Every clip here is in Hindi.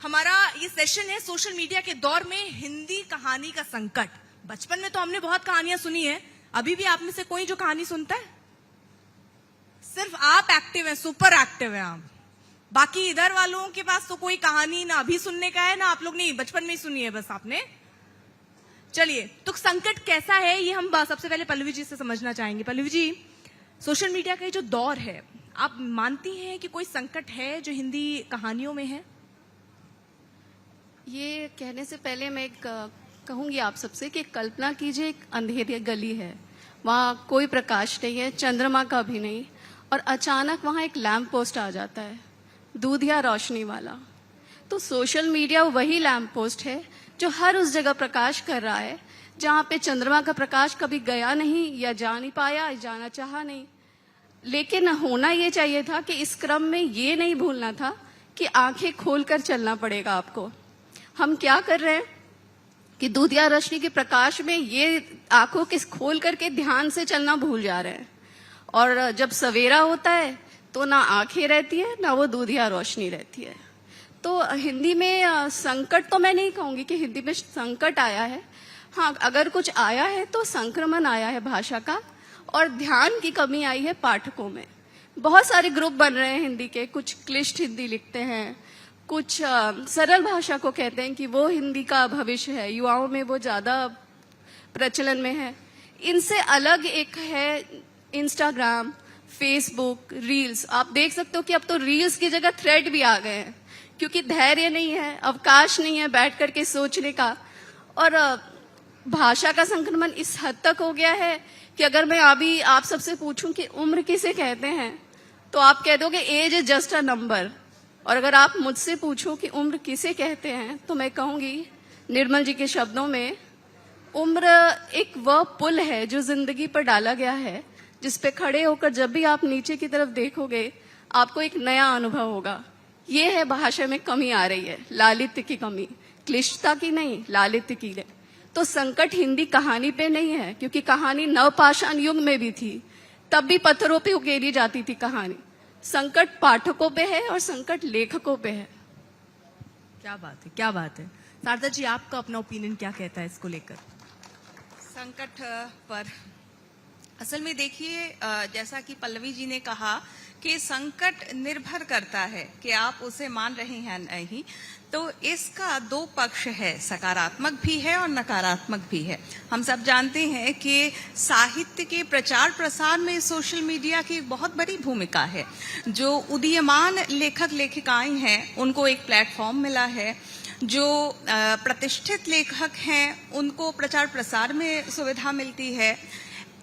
हमारा ये सेशन है सोशल मीडिया के दौर में हिंदी कहानी का संकट। बचपन में तो हमने बहुत कहानियां सुनी है, अभी भी आप में से कोई जो कहानी सुनता है? सिर्फ आप एक्टिव हैं, सुपर एक्टिव हैं आप। बाकी इधर वालों के पास तो कोई कहानी ना अभी सुनने का है ना आप लोग ने बचपन में ही सुनी है बस आपने। चलिए, तो संकट कैसा है ये हम सबसे पहले पल्लवी जी से समझना चाहेंगे। पल्लवी जी, सोशल मीडिया का जो दौर है, आप मानती हैं कि कोई संकट है जो हिंदी कहानियों में है? ये कहने से पहले मैं कहूंगी आप सबसे कि कल्पना कीजिए एक अंधेरी गली है, वहाँ कोई प्रकाश नहीं है, चंद्रमा का भी नहीं, और अचानक वहाँ एक लैंप पोस्ट आ जाता है, दूधिया रोशनी वाला। तो सोशल मीडिया वही लैंप पोस्ट है जो हर उस जगह प्रकाश कर रहा है जहाँ पे चंद्रमा का प्रकाश कभी गया नहीं या जा नहीं पाया, जाना चाहा नहीं। लेकिन होना ये चाहिए था कि इस क्रम में ये नहीं भूलना था कि आंखें खोलकर चलना पड़ेगा आपको। हम क्या कर रहे हैं कि दूधिया रोशनी के प्रकाश में ये आंखों के खोल करके ध्यान से चलना भूल जा रहे हैं, और जब सवेरा होता है तो ना आंखें रहती है ना वो दूधिया रोशनी रहती है। तो हिंदी में संकट तो मैं नहीं कहूंगी कि हिंदी में संकट आया है। हाँ, अगर कुछ आया है तो संक्रमण आया है भाषा का, और ध्यान की कमी आई है पाठकों में। बहुत सारे ग्रुप बन रहे हैं हिंदी के, कुछ क्लिष्ट हिंदी लिखते हैं, कुछ सरल भाषा को कहते हैं कि वो हिंदी का भविष्य है, युवाओं में वो ज्यादा प्रचलन में है। इनसे अलग एक है इंस्टाग्राम, फेसबुक, रील्स। आप देख सकते हो कि अब तो रील्स की जगह थ्रेड भी आ गए हैं, क्योंकि धैर्य नहीं है, अवकाश नहीं है बैठ करके सोचने का। और भाषा का संक्रमण इस हद तक हो गया है कि अगर मैं अभी आप सबसे पूछूं कि उम्र किसे कहते हैं तो आप कह दोगे age is just a number. और अगर आप मुझसे पूछो कि उम्र किसे कहते हैं तो मैं कहूंगी निर्मल जी के शब्दों में, उम्र एक वह पुल है जो जिंदगी पर डाला गया है, जिस पे खड़े होकर जब भी आप नीचे की तरफ देखोगे आपको एक नया अनुभव होगा। ये है भाषा में कमी आ रही है, लालित्य की कमी, क्लिष्टता की नहीं, लालित्य की। तो संकट हिंदी कहानी पे नहीं है, क्योंकि कहानी नवपाषाण युग में भी थी, तब भी पत्थरों पे उकेरी जाती थी कहानी। संकट पाठकों पे है और संकट लेखकों पे है। क्या बात है, क्या बात है। शारदा जी, आपका अपना ओपिनियन क्या कहता है इसको लेकर? संकट पर असल में देखिए, जैसा कि पल्लवी जी ने कहा कि संकट निर्भर करता है कि आप उसे मान रहे हैं नहीं। तो इसका दो पक्ष है, सकारात्मक भी है और नकारात्मक भी है। हम सब जानते हैं कि साहित्य के प्रचार प्रसार में सोशल मीडिया की बहुत बड़ी भूमिका है। जो उदीयमान लेखक लेखिकाएं हैं उनको एक प्लेटफॉर्म मिला है, जो प्रतिष्ठित लेखक हैं उनको प्रचार प्रसार में सुविधा मिलती है।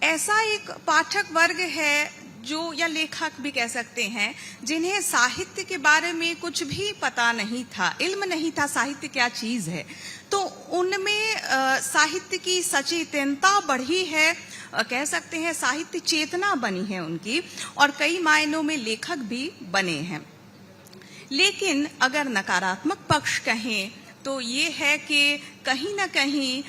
ऐसा एक पाठक वर्ग है जो, या लेखक भी कह सकते हैं, जिन्हें साहित्य के बारे में कुछ भी पता नहीं था, इल्म नहीं था साहित्य क्या चीज है। तो उनमें साहित्य की सचेतनता बढ़ी है, कह सकते हैं साहित्य चेतना बनी है उनकी, और कई मायनों में लेखक भी बने हैं। लेकिन अगर नकारात्मक पक्ष कहें तो ये है कि कहीं ना कहीं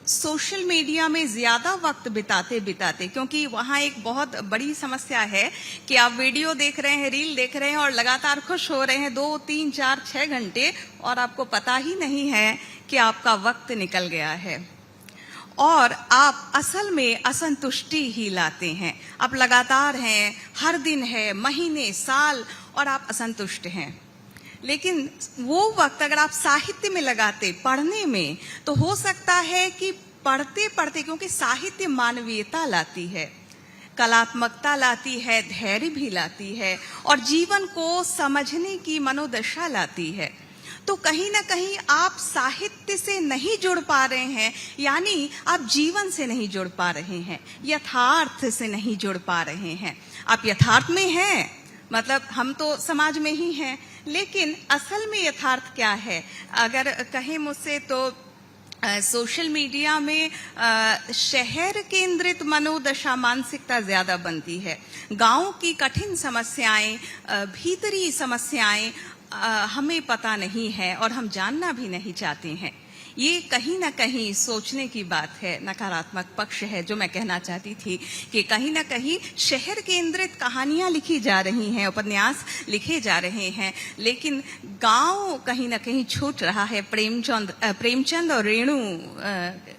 सोशल मीडिया में ज्यादा वक्त बिताते बिताते, क्योंकि वहाँ एक बहुत बड़ी समस्या है कि आप वीडियो देख रहे हैं, रील देख रहे हैं और लगातार खुश हो रहे हैं 2, 3, 4, 6 घंटे, और आपको पता ही नहीं है कि आपका वक्त निकल गया है, और आप असल में असंतुष्टि ही लाते हैं। आप लगातार हैं, हर दिन है, महीने, साल, और आप असंतुष्ट हैं। लेकिन वो वक्त अगर आप साहित्य में लगाते, पढ़ने में, तो हो सकता है कि पढ़ते पढ़ते, क्योंकि साहित्य मानवीयता लाती है, कलात्मकता लाती है, धैर्य भी लाती है, और जीवन को समझने की मनोदशा लाती है। तो कहीं ना कहीं आप साहित्य से नहीं जुड़ पा रहे हैं, यानी आप जीवन से नहीं जुड़ पा रहे हैं, यथार्थ से नहीं जुड़ पा रहे हैं। आप यथार्थ में हैं, मतलब हम तो समाज में ही हैं, लेकिन असल में यथार्थ क्या है अगर कहें मुझसे तो सोशल मीडिया में शहर केंद्रित मनोदशा, मानसिकता ज्यादा बनती है। गांव की कठिन समस्याएं, भीतरी समस्याएं हमें पता नहीं है और हम जानना भी नहीं चाहते हैं। ये कहीं ना कहीं सोचने की बात है, नकारात्मक पक्ष है जो मैं कहना चाहती थी कि कहीं ना कहीं शहर केंद्रित कहानियां लिखी जा रही हैं, उपन्यास लिखे जा रहे हैं, लेकिन गांव कहीं ना कहीं छूट रहा है। प्रेमचंद और रेणु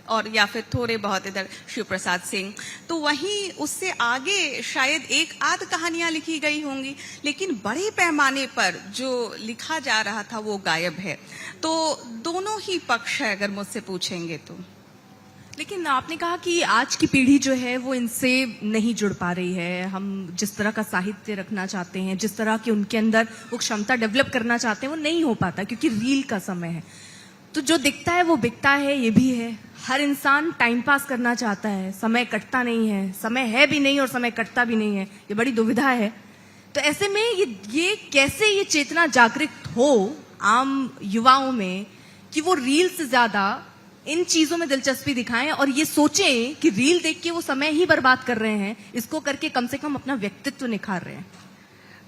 और या फिर थोड़े बहुत इधर शिव प्रसाद सिंह, तो वहीं उससे आगे शायद एक आध कहानियां लिखी गई होंगी, लेकिन बड़े पैमाने पर जो लिखा जा रहा था वो गायब है। तो दोनों ही पक्ष है अगर मुझसे पूछेंगे तो। लेकिन आपने कहा कि आज की पीढ़ी जो है वो इनसे नहीं जुड़ पा रही है। हम जिस तरह का साहित्य रखना चाहते हैं, जिस तरह की उनके अंदर वो क्षमता डेवलप करना चाहते हैं, वो नहीं हो पाता क्योंकि रील का समय है। तो जो दिखता है वो बिकता है, ये भी है। हर इंसान टाइम पास करना चाहता है, समय कटता नहीं है, समय है भी नहीं और समय कटता भी नहीं है, ये बड़ी दुविधा है। तो ऐसे में ये कैसे ये चेतना जागृत हो आम युवाओं में कि वो रील से ज्यादा इन चीजों में दिलचस्पी दिखाएं और ये सोचें कि रील देख के वो समय ही बर्बाद कर रहे हैं, इसको करके कम से कम अपना व्यक्तित्व निखार रहे हैं।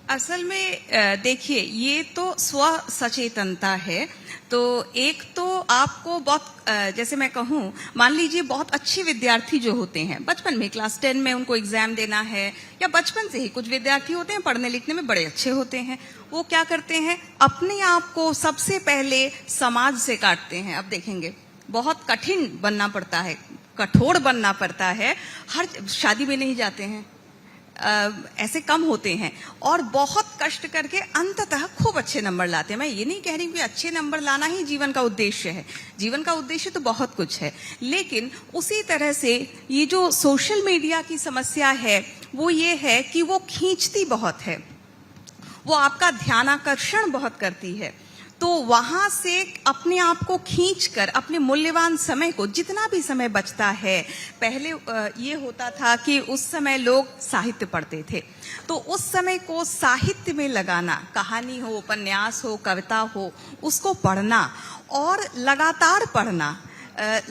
असल में देखिए, ये तो स्व सचेतनता है। तो एक तो आपको बहुत जैसे मैं कहूँ, मान लीजिए बहुत अच्छे विद्यार्थी जो होते हैं, बचपन में क्लास 10 में उनको एग्जाम देना है, या बचपन से ही कुछ विद्यार्थी होते हैं पढ़ने लिखने में बड़े अच्छे होते हैं, वो क्या करते हैं, अपने आप को सबसे पहले समाज से काटते हैं। अब देखेंगे बहुत कठिन बनना पड़ता है, कठोर बनना पड़ता है, हर शादी में नहीं जाते हैं, ऐसे कम होते हैं, और बहुत कष्ट करके अंततः खूब अच्छे नंबर लाते हैं। मैं ये नहीं कह रही कि अच्छे नंबर लाना ही जीवन का उद्देश्य है, जीवन का उद्देश्य तो बहुत कुछ है, लेकिन उसी तरह से ये जो सोशल मीडिया की समस्या है वो ये है कि वो खींचती बहुत है, वो आपका ध्यानाकर्षण बहुत करती है। तो वहां से अपने आप को खींचकर अपने मूल्यवान समय को, जितना भी समय बचता है, पहले ये होता था कि उस समय लोग साहित्य पढ़ते थे, तो उस समय को साहित्य में लगाना, कहानी हो, उपन्यास हो, कविता हो, उसको पढ़ना और लगातार पढ़ना।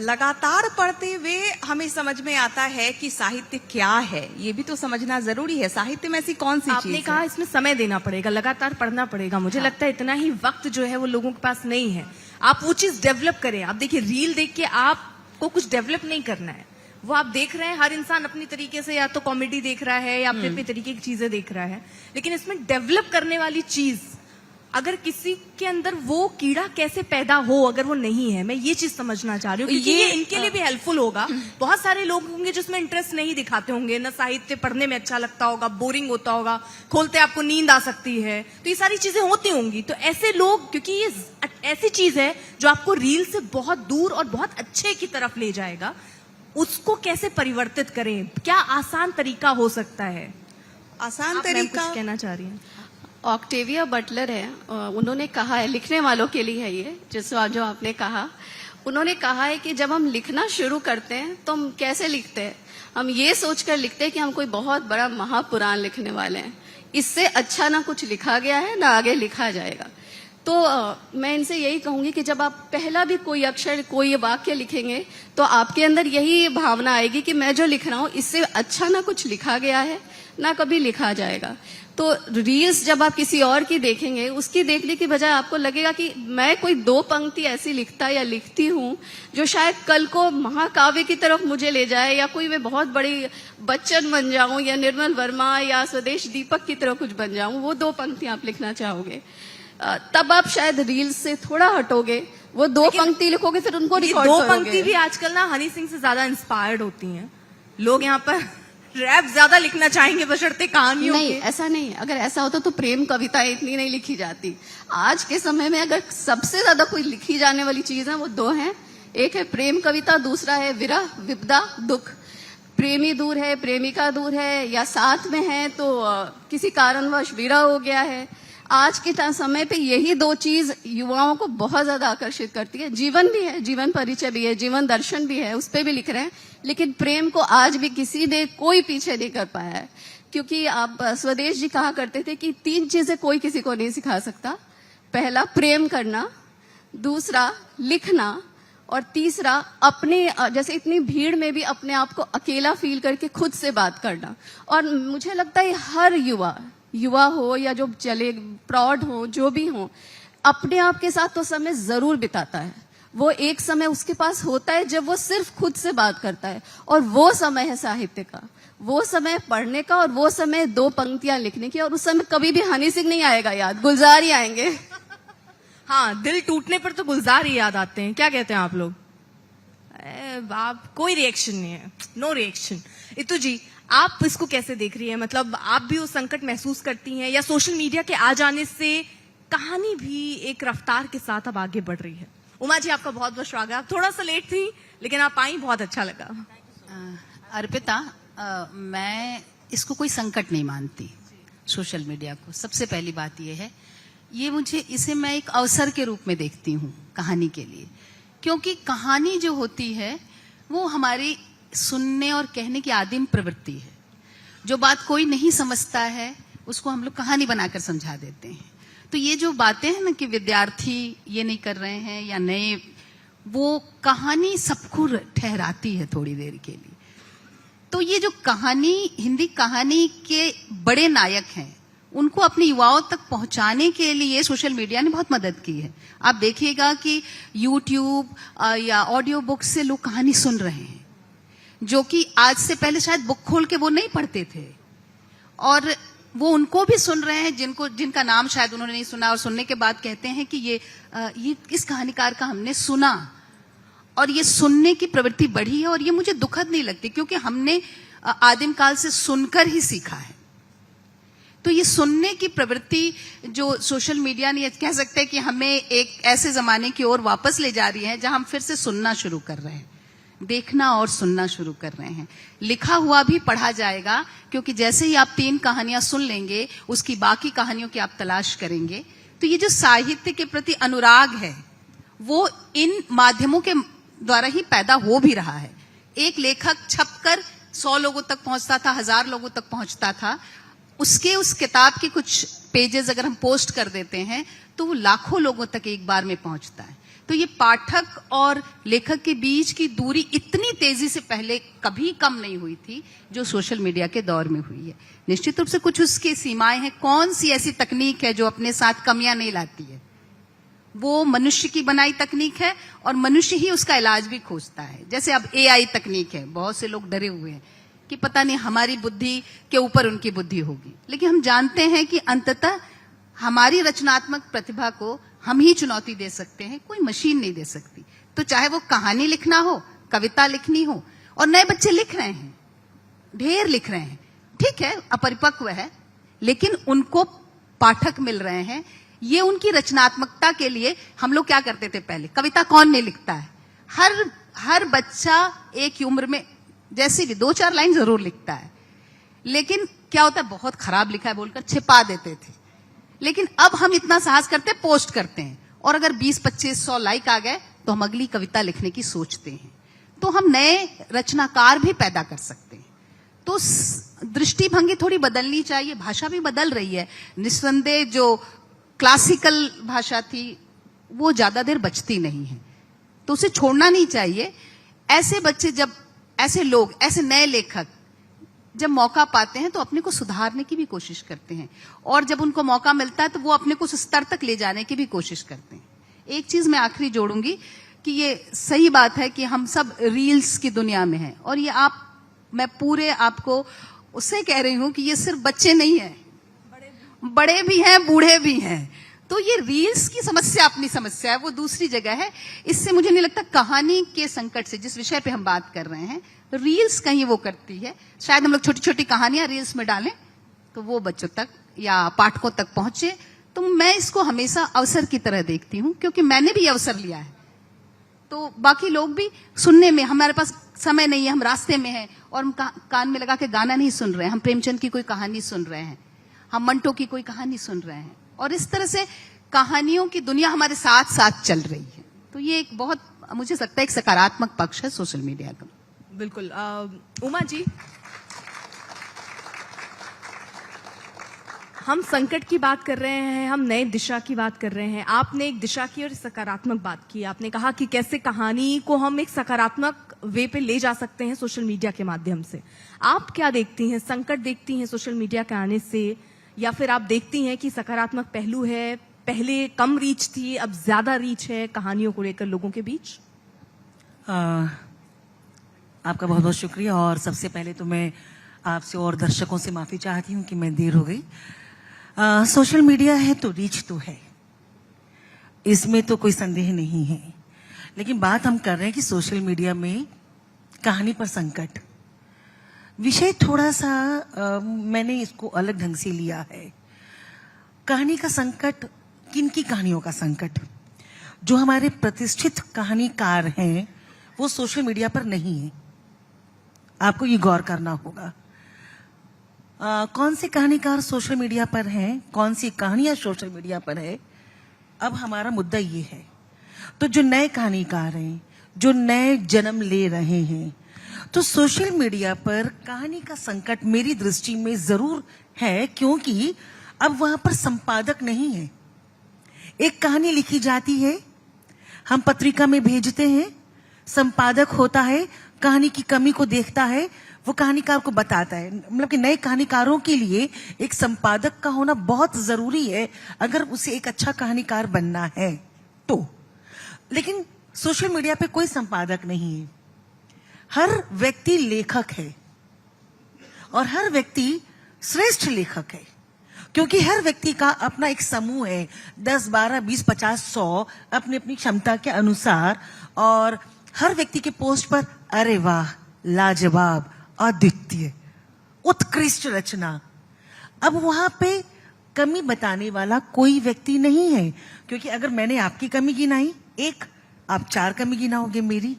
लगातार पढ़ते हुए हमें समझ में आता है कि साहित्य क्या है, ये भी तो समझना जरूरी है। साहित्य में ऐसी कौन सी चीज है? आपने कहा इसमें समय देना पड़ेगा, लगातार पढ़ना पड़ेगा। मुझे लगता है इतना ही वक्त जो है वो लोगों के पास नहीं है। आप वो चीज डेवलप करें। आप देखिए, रील देख के आपको कुछ डेवलप नहीं करना है, वो आप देख रहे हैं, हर इंसान अपनी तरीके से या तो कॉमेडी देख रहा है या अपने अपने तरीके की चीजें देख रहा है, लेकिन इसमें डेवलप करने वाली चीज अगर किसी के अंदर वो कीड़ा कैसे पैदा हो, अगर वो नहीं है, मैं ये चीज समझना चाह रही हूँ, क्योंकि ये इनके लिए भी हेल्पफुल होगा। बहुत सारे लोग होंगे जिसमें इंटरेस्ट नहीं दिखाते होंगे, ना साहित्य पढ़ने में अच्छा लगता होगा, बोरिंग होता होगा, खोलते आपको नींद आ सकती है, तो ये सारी चीजें होती होंगी। तो ऐसे लोग, क्योंकि ये ऐसी चीज है जो आपको रील से बहुत दूर और बहुत अच्छे की तरफ ले जाएगा, उसको कैसे परिवर्तित करें? क्या आसान तरीका हो सकता है? आसान आप तरीका कुछ कहना चाह रही हैं? ऑक्टेविया बटलर है, उन्होंने कहा है, लिखने वालों के लिए है ये, जो आपने कहा, उन्होंने कहा है कि जब हम लिखना शुरू करते हैं तो हम कैसे लिखते हैं, हम ये सोचकर लिखते हैं कि हम कोई बहुत बड़ा महापुराण लिखने वाले हैं, इससे अच्छा ना कुछ लिखा गया है ना आगे लिखा जाएगा। तो मैं इनसे यही कहूंगी कि जब आप पहला भी कोई अक्षर, कोई वाक्य लिखेंगे तो आपके अंदर यही भावना आएगी कि मैं जो लिख रहा हूँ इससे अच्छा ना कुछ लिखा गया है ना कभी लिखा जाएगा। तो रील्स जब आप किसी और की देखेंगे, उसकी देखने की बजाय आपको लगेगा कि मैं कोई 2 पंक्ति ऐसी लिखता या लिखती हूँ जो शायद कल को महाकाव्य की तरफ मुझे ले जाए, या कोई मैं बहुत बड़ी बच्चन बन जाऊं या निर्मल वर्मा या स्वदेश दीपक की तरह कुछ बन जाऊं, वो 2 पंक्ति आप लिखना चाहोगे। तब आप शायद रील्स से थोड़ा हटोगे, वो 2 पंक्ति लिखोगे, फिर उनको रिकॉर्ड करोगे। 2 पंक्ति भी आजकल ना हनी सिंह से ज्यादा इंस्पायर्ड होती हैं। लोग यहाँ पर रैप ज्यादा लिखना चाहेंगे बशर्ते कहानियों नहीं, ऐसा नहीं। अगर ऐसा होता तो प्रेम कविताएं इतनी नहीं लिखी जाती। आज के समय में अगर सबसे ज्यादा कोई लिखी जाने वाली चीज है वो 2 हैं, एक है प्रेम कविता, दूसरा है विरह, विपदा, दुख। प्रेमी दूर है, प्रेमिका दूर है, या साथ में है तो किसी कारणवश विरह हो गया है। आज के समय पे यही 2 चीज युवाओं को बहुत ज्यादा आकर्षित करती है। जीवन भी है, जीवन परिचय भी है, जीवन दर्शन भी है, उस पे भी लिख रहे हैं, लेकिन प्रेम को आज भी किसी ने कोई पीछे नहीं कर पाया है। क्योंकि आप स्वदेश जी कहा करते थे कि 3 चीजें कोई किसी को नहीं सिखा सकता। पहला प्रेम करना, दूसरा लिखना, और तीसरा अपने, जैसे इतनी भीड़ में भी अपने आप को अकेला फील करके खुद से बात करना। और मुझे लगता है हर युवा हो या जो चले प्रौढ़ हो, जो भी हो, अपने आप के साथ तो समय जरूर बिताता है। वो एक समय उसके पास होता है जब वो सिर्फ खुद से बात करता है, और वो समय है साहित्य का, वो समय पढ़ने का, और वो समय 2 पंक्तियां लिखने की। और उस समय कभी भी हनी सिंह नहीं आएगा याद, गुलजार ही आएंगे। हाँ, दिल टूटने पर तो गुलजार ही याद आते हैं। क्या कहते हैं आप लोग? आप कोई रिएक्शन नहीं है, नो रिएक्शन। इतू जी, आप इसको कैसे देख रही हैं? मतलब आप भी वो संकट महसूस करती हैं, या सोशल मीडिया के आ जाने से कहानी भी एक रफ्तार के साथ अब आगे बढ़ रही है? उमा जी, आपका बहुत बहुत स्वागत। आप थोड़ा सा लेट थी, लेकिन आप आई, बहुत अच्छा लगा। अर्पिता, मैं इसको कोई संकट नहीं मानती, सोशल मीडिया को। सबसे पहली बात यह है, इसे मैं एक अवसर के रूप में देखती हूँ कहानी के लिए, क्योंकि कहानी जो होती है वो हमारी सुनने और कहने की आदिम प्रवृत्ति है। जो बात कोई नहीं समझता है उसको हम लोग कहानी बनाकर समझा देते हैं। तो ये जो बातें हैं ना कि विद्यार्थी ये नहीं कर रहे हैं या नए, वो कहानी सबको ठहराती है थोड़ी देर के लिए। तो ये जो कहानी, हिंदी कहानी के बड़े नायक हैं, उनको अपने युवाओं तक पहुंचाने के लिए सोशल मीडिया ने बहुत मदद की है। आप देखिएगा कि YouTube या ऑडियो बुक से लोग कहानी सुन रहे हैं, जो कि आज से पहले शायद बुक खोल के वो नहीं पढ़ते थे, और वो उनको भी सुन रहे हैं जिनका नाम शायद उन्होंने नहीं सुना, और सुनने के बाद कहते हैं कि ये इस कहानीकार का हमने सुना, और ये सुनने की प्रवृत्ति बढ़ी है। और ये मुझे दुखद नहीं लगती, क्योंकि हमने आदिम काल से सुनकर ही सीखा है। तो ये सुनने की प्रवृत्ति जो सोशल मीडिया ने, कह सकते हैं कि हमें एक ऐसे जमाने की ओर वापस ले जा रही है जहां हम फिर से सुनना शुरू कर रहे हैं, देखना और सुनना शुरू कर रहे हैं। लिखा हुआ भी पढ़ा जाएगा, क्योंकि जैसे ही आप 3 कहानियां सुन लेंगे, उसकी बाकी कहानियों की आप तलाश करेंगे। तो ये जो साहित्य के प्रति अनुराग है, वो इन माध्यमों के द्वारा ही पैदा हो भी रहा है। एक लेखक छपकर 100 लोगों तक पहुंचता था, 1000 लोगों तक पहुंचता था। उसके उस किताब के कुछ पेजेस अगर हम पोस्ट कर देते हैं तो वो लाखों लोगों तक एक बार में पहुंचता है। तो ये पाठक और लेखक के बीच की दूरी इतनी तेजी से पहले कभी कम नहीं हुई थी जो सोशल मीडिया के दौर में हुई है। निश्चित रूप से कुछ उसकी सीमाएं हैं। कौन सी ऐसी तकनीक है जो अपने साथ कमियां नहीं लाती है? वो मनुष्य की बनाई तकनीक है, और मनुष्य ही उसका इलाज भी खोजता है। जैसे अब AI तकनीक है, बहुत से लोग डरे हुए हैं कि पता नहीं हमारी बुद्धि के ऊपर उनकी बुद्धि होगी, लेकिन हम जानते हैं कि अंततः हमारी रचनात्मक प्रतिभा को हम ही चुनौती दे सकते हैं, कोई मशीन नहीं दे सकती। तो चाहे वो कहानी लिखना हो, कविता लिखनी हो, और नए बच्चे लिख रहे हैं, ढेर लिख रहे हैं, ठीक है, अपरिपक्व है, लेकिन उनको पाठक मिल रहे हैं। ये उनकी रचनात्मकता के लिए हम लोग क्या करते थे पहले? कविता कौन नहीं लिखता है? हर बच्चा एक ही उम्र में जैसे भी 2-4 लाइन जरूर लिखता है, लेकिन क्या होता है, बहुत खराब लिखा है बोलकर छिपा देते थे। लेकिन अब हम इतना साहस करते, पोस्ट करते हैं, और अगर 20-25-100 लाइक आ गए तो हम अगली कविता लिखने की सोचते हैं। तो हम नए रचनाकार भी पैदा कर सकते हैं। तो दृष्टिभंगी थोड़ी बदलनी चाहिए। भाषा भी बदल रही है निस्संदेह। जो क्लासिकल भाषा थी वो ज्यादा देर बचती नहीं है, तो उसे छोड़ना नहीं चाहिए। ऐसे बच्चे जब, ऐसे लोग, ऐसे नए लेखक जब मौका पाते हैं तो अपने को सुधारने की भी कोशिश करते हैं, और जब उनको मौका मिलता है तो वो अपने को उस स्तर तक ले जाने की भी कोशिश करते हैं। एक चीज मैं आखिरी जोड़ूंगी कि ये सही बात है कि हम सब रील्स की दुनिया में हैं, और ये मैं पूरे आपको उससे कह रही हूं कि ये सिर्फ बच्चे नहीं हैं, बड़े भी हैं, बूढ़े भी हैं। तो ये रील्स की समस्या अपनी समस्या है, वो दूसरी जगह है। इससे मुझे नहीं लगता कहानी के संकट से, जिस विषय पे हम बात कर रहे हैं, रील्स कहीं वो करती है। शायद हम लोग छोटी छोटी कहानियां रील्स में डालें तो वो बच्चों तक या पाठकों तक पहुंचे। तो मैं इसको हमेशा अवसर की तरह देखती हूं, क्योंकि मैंने भी अवसर लिया है। तो बाकी लोग भी सुनने में, हमारे पास समय नहीं है, हम रास्ते में हैं और हम कान में लगा के गाना नहीं सुन रहे हैं, हम प्रेमचंद की कोई कहानी सुन रहे हैं, हम मंटो की कोई कहानी सुन रहे हैं, और इस तरह से कहानियों की दुनिया हमारे साथ साथ चल रही है। तो ये एक बहुत, मुझे लगता है, एक सकारात्मक पक्ष है सोशल मीडिया का। बिल्कुल। उमा जी, हम संकट की बात कर रहे हैं, हम नए दिशा की बात कर रहे हैं। आपने एक दिशा की और सकारात्मक बात की। आपने कहा कि कैसे कहानी को हम एक सकारात्मक वे पे ले जा सकते हैं सोशल मीडिया के माध्यम से। आप क्या देखती हैं? संकट देखती हैं सोशल मीडिया के आने से, या फिर आप देखती हैं कि सकारात्मक पहलू है, पहले कम रीच थी, अब ज्यादा रीच है कहानियों को लेकर लोगों के बीच? आपका बहुत बहुत शुक्रिया। और सबसे पहले तो मैं आपसे और दर्शकों से माफी चाहती हूँ कि मैं देर हो गई। सोशल मीडिया है तो रीच तो है, इसमें तो कोई संदेह नहीं है। लेकिन बात हम कर रहे हैं कि सोशल मीडिया में कहानी पर संकट विषय थोड़ा सा मैंने इसको अलग ढंग से लिया है। कहानी का संकट, किनकी कहानियों का संकट? जो हमारे प्रतिष्ठित कहानीकार हैं वो सोशल मीडिया पर नहीं है, आपको ये गौर करना होगा। कौन से कहानीकार सोशल मीडिया पर हैं, कौन सी कहानियां सोशल मीडिया पर है, अब हमारा मुद्दा ये है। तो जो नए कहानीकार हैं, जो नए जन्म ले रहे हैं, तो सोशल मीडिया पर कहानी का संकट मेरी दृष्टि में जरूर है, क्योंकि अब वहां पर संपादक नहीं है। एक कहानी लिखी जाती है, हम पत्रिका में भेजते हैं, संपादक होता है, कहानी की कमी को देखता है, वो कहानीकार को बताता है। मतलब कि नए कहानीकारों के लिए एक संपादक का होना बहुत जरूरी है अगर उसे एक अच्छा कहानीकार बनना है तो। लेकिन सोशल मीडिया पे कोई संपादक नहीं है, हर व्यक्ति लेखक है और हर व्यक्ति श्रेष्ठ लेखक है, क्योंकि हर व्यक्ति का अपना एक समूह है, 10, 12, 20, 50, 100 अपनी अपनी क्षमता के अनुसार। और हर व्यक्ति के पोस्ट पर अरे वाह, लाजवाब, अद्वितीय, उत्कृष्ट रचना। अब वहां पे कमी बताने वाला कोई व्यक्ति नहीं है, क्योंकि अगर मैंने आपकी कमी गिनाई एक, आप 4 कमी गिनाओगे मेरी,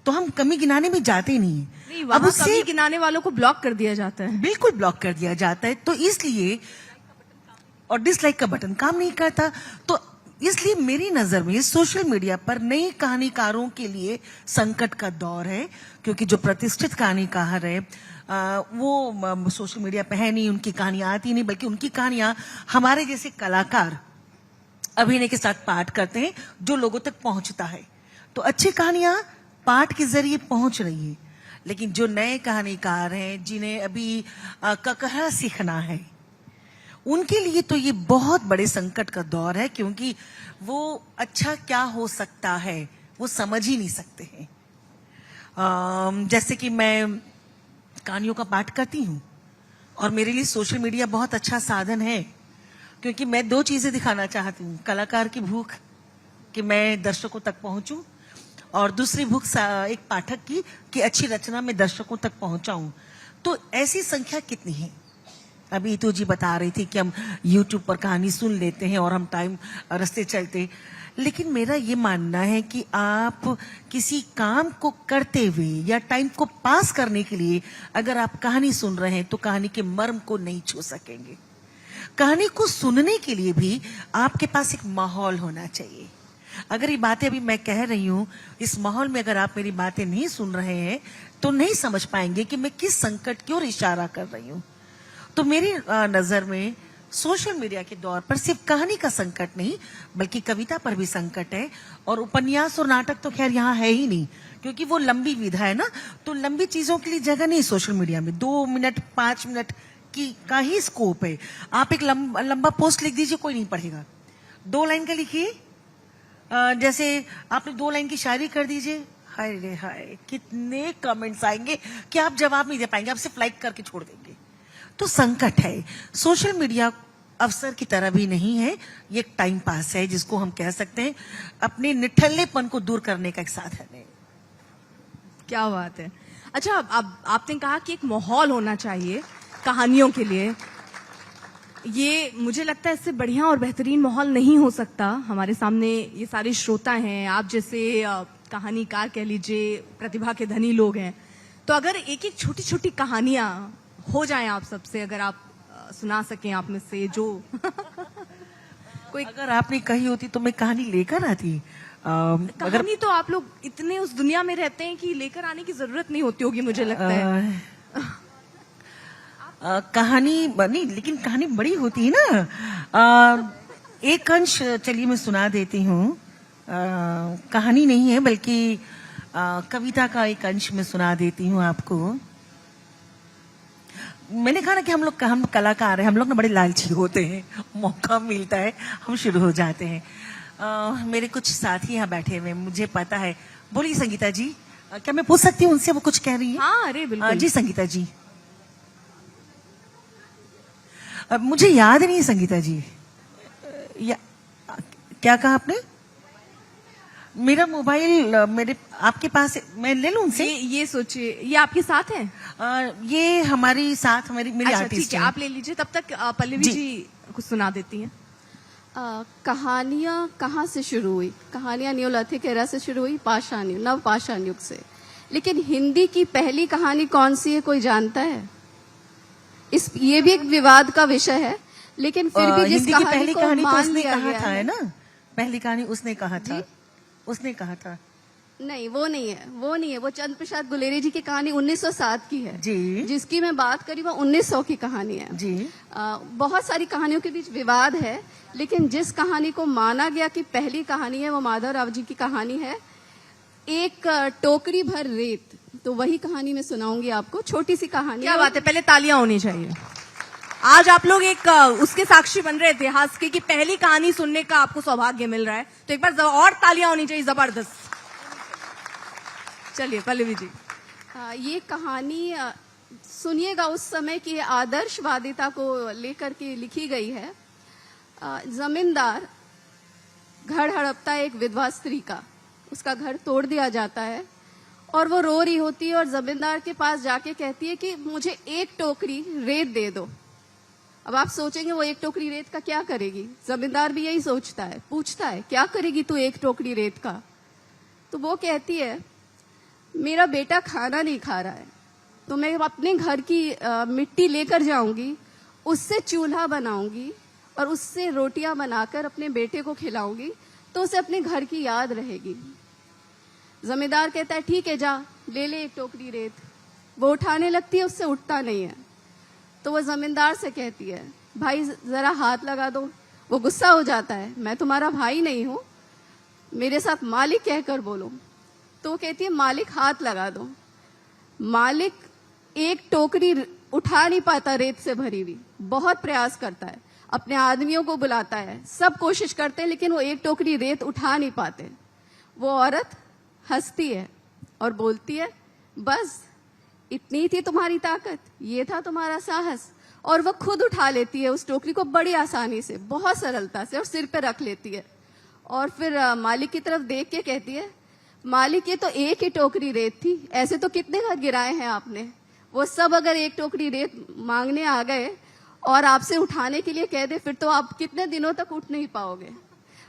तो हम कमी गिनाने में जाते नहीं नहीं, है। वहां अब उससे कमी गिनाने वालों को ब्लॉक कर दिया जाता है। बिल्कुल ब्लॉक कर दिया जाता है, तो इसलिए, और डिसलाइक का बटन काम नहीं करता। तो इसलिए मेरी नजर में सोशल मीडिया पर नई कहानीकारों के लिए संकट का दौर है, क्योंकि जो प्रतिष्ठित कहानीकार है वो सोशल मीडिया पे है नहीं, उनकी कहानियां आती नहीं, बल्कि उनकी कहानियां हमारे जैसे कलाकार अभिनय के साथ पाठ करते हैं, जो लोगों तक पहुंचता है। तो अच्छी कहानियां पाठ के जरिए पहुंच रही है। लेकिन जो नए कहानीकार हैं, जिन्हें अभी ककहरा सीखना है, उनके लिए तो ये बहुत बड़े संकट का दौर है, क्योंकि वो अच्छा क्या हो सकता है वो समझ ही नहीं सकते हैं। जैसे कि मैं कहानियों का पाठ करती हूँ और मेरे लिए सोशल मीडिया बहुत अच्छा साधन है, क्योंकि मैं 2 चीजें दिखाना चाहती हूँ, कलाकार की भूख कि मैं दर्शकों तक पहुंचूं, और दूसरी भूख एक पाठक की कि अच्छी रचना में दर्शकों तक पहुंचाऊं। तो ऐसी संख्या कितनी है? अभी तो जी बता रही थी कि हम YouTube पर कहानी सुन लेते हैं और हम टाइम रास्ते चलते, लेकिन मेरा ये मानना है कि आप किसी काम को करते हुए या टाइम को पास करने के लिए अगर आप कहानी सुन रहे हैं तो कहानी के मर्म को नहीं छू सकेंगे। कहानी को सुनने के लिए भी आपके पास एक माहौल होना चाहिए। अगर ये बातें अभी मैं कह रही हूं, इस माहौल में अगर आप मेरी बातें नहीं सुन रहे हैं तो नहीं समझ पाएंगे कि मैं किस संकट की ओर इशारा कर रही हूं। तो मेरी नजर में सोशल मीडिया के दौर पर सिर्फ कहानी का संकट नहीं, बल्कि कविता पर भी संकट है। और उपन्यास और नाटक तो खैर यहाँ है ही नहीं, क्योंकि वो लंबी विधा है ना, तो लंबी चीजों के लिए जगह नहीं सोशल मीडिया में। 2 मिनट 5 मिनट का ही स्कोप है। आप एक लंबा पोस्ट लिख दीजिए, कोई नहीं पढ़ेगा। 2 लाइन का लिखिए, जैसे आपने 2 लाइन की शायरी कर दीजिए, हाय रे हाय, कितने कमेंट्स आएंगे कि आप जवाब नहीं दे पाएंगे, आप सिर्फ लाइक करके छोड़ देंगे। तो संकट है। सोशल मीडिया अवसर की तरह भी नहीं है, ये एक टाइम पास है, जिसको हम कह सकते हैं अपने निठल्लेपन को दूर करने का एक साधन है। क्या बात है। अच्छा, अब आपने कहा कि एक माहौल होना चाहिए कहानियों के लिए। ये मुझे लगता है इससे बढ़िया और बेहतरीन माहौल नहीं हो सकता। हमारे सामने ये सारे श्रोता हैं, आप जैसे कहानीकार कह लीजिए, प्रतिभा के धनी लोग हैं। तो अगर एक एक छोटी छोटी कहानियां हो जाएं आप सबसे, अगर आप सुना सकें आप में से जो कोई अगर आपने कही होती तो मैं कहानी लेकर आती। कहानी तो आप लोग इतने उस दुनिया में रहते हैं कि लेकर आने की जरूरत नहीं होती होगी, मुझे लगता है। कहानी नहीं, लेकिन कहानी बड़ी होती है ना। एक अंश चलिए मैं सुना देती हूँ। कहानी नहीं है बल्कि कविता का एक अंश मैं सुना देती हूँ आपको। मैंने कहा ना कि हम कलाकार हैं, हम लोग ना बड़े लालची होते हैं, मौका मिलता है हम शुरू हो जाते हैं। मेरे कुछ साथी यहाँ बैठे हुए हैं, मुझे पता है। बोलिए संगीता जी, क्या मैं पूछ सकती हूँ उनसे, वो कुछ कह रही है? हाँ, अरे बिल्कुल। जी संगीता जी, मुझे याद नहीं है संगीता जी, क्या कहा आपने? मेरा मोबाइल मेरे आपके पास है, मैं ले लूं उनसे? ये सोचिए, ये आपके साथ है? ये हमारी साथ मेरी अच्छा, आर्टिस्ट ठीक है, है। आप ले लीजिए, तब तक पल्लवी जी। जी कुछ सुना देती हैं। कहानियाँ कहाँ से शुरू हुई? कहानियाँ न्योलिथिक एरा से शुरू हुई, पाषाण युग, नव पाषाण युग से। लेकिन हिंदी की पहली कहानी कौन सी है, कोई जानता है? ये भी एक विवाद का विषय है, लेकिन फिर भी जिस हिंदी की पहली कहानी को कहानी तो मान उसने लिया कहा गया था, है है ना? पहली कहानी उसने कहा था, जी? उसने कहा था। नहीं, वो नहीं है, वो चंद्र प्रसाद गुलेरी जी की कहानी 1907 की है। जी। जिसकी मैं बात करी वो 1900 की कहानी है। जी। बहुत सारी कहानियों के बीच विवाद है, लेकिन जिस कहानी को माना गया कि पहली कहानी है वो माधवराव जी की कहानी है, एक टोकरी भर रेत। तो वही कहानी मैं सुनाऊंगी आपको, छोटी सी कहानी। क्या बात है, पहले तालियां होनी चाहिए। आज आप लोग एक उसके साक्षी बन रहे इतिहास के कि पहली कहानी सुनने का आपको सौभाग्य मिल रहा है, तो एक बार और तालियां होनी चाहिए, जबरदस्त। चलिए पल्लवी जी। ये कहानी सुनिएगा, उस समय की आदर्शवादिता को लेकर के लिखी गई है। जमींदार घर हड़पता है एक विधवा स्त्री का, उसका घर तोड़ दिया जाता है और वो रो रही होती है और जमींदार के पास जाके कहती है कि मुझे एक टोकरी रेत दे दो। अब आप सोचेंगे वो एक टोकरी रेत का क्या करेगी? जमींदार भी यही सोचता है, पूछता है क्या करेगी तू एक टोकरी रेत का? तो वो कहती है मेरा बेटा खाना नहीं खा रहा है, तो मैं अपने घर की मिट्टी लेकर जाऊंगी, उससे चूल्हा बनाऊंगी और उससे रोटियां बनाकर अपने बेटे को खिलाऊंगी, तो उसे अपने घर की याद रहेगी। जमींदार कहता है ठीक है, जा ले ले एक टोकरी रेत। वो उठाने लगती है, उससे उठता नहीं है। तो वो जमींदार से कहती है भाई जरा हाथ लगा दो। वो गुस्सा हो जाता है, मैं तुम्हारा भाई नहीं हूं, मेरे साथ मालिक कहकर बोलो। तो वो कहती है मालिक हाथ लगा दो। मालिक एक टोकरी उठा नहीं पाता रेत से भरी हुई, बहुत प्रयास करता है, अपने आदमियों को बुलाता है, सब कोशिश करते हैं, लेकिन वो एक टोकरी रेत उठा नहीं पाते। वो औरत हंसती है और बोलती है बस इतनी थी तुम्हारी ताकत, ये था तुम्हारा साहस। और वो खुद उठा लेती है उस टोकरी को बड़ी आसानी से, बहुत सरलता से, और सिर पे रख लेती है। और फिर मालिक की तरफ देख के कहती है मालिक ये तो एक ही टोकरी रेत थी, ऐसे तो कितने घर गिराए हैं आपने। वो सब अगर एक टोकरी रेत मांगने आ गए और आपसे उठाने के लिए कह दे, फिर तो आप कितने दिनों तक उठ नहीं पाओगे।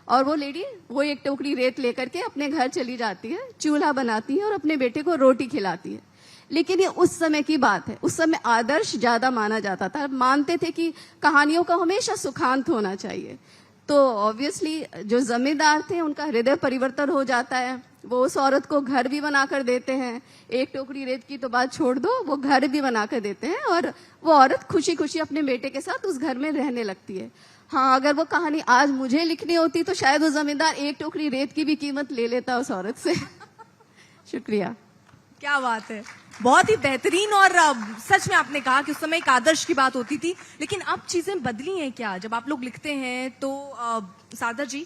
और वो लेडी वो एक टोकरी रेत लेकर के अपने घर चली जाती है, चूल्हा बनाती है और अपने बेटे को रोटी खिलाती है। लेकिन ये उस समय की बात है, उस समय आदर्श ज्यादा माना जाता था, मानते थे कि कहानियों का हमेशा सुखांत होना चाहिए। तो ऑब्वियसली जो जमींदार थे उनका हृदय परिवर्तन हो जाता है, वो उस औरत को घर भी बनाकर देते हैं। एक टोकरी रेत की तो बात छोड़ दो, वो घर भी बनाकर देते हैं और वो औरत खुशी खुशी अपने बेटे के साथ उस घर में रहने लगती है। हाँ, अगर वो कहानी आज मुझे लिखनी होती तो शायद वो जमींदार एक टोकरी रेत की भी कीमत ले लेता उस औरत से। शुक्रिया। क्या बात है, बहुत ही बेहतरीन। और सच में आपने कहा कि उस समय एक आदर्श की बात होती थी, लेकिन अब चीजें बदली हैं क्या? जब आप लोग लिखते हैं तो सादर जी,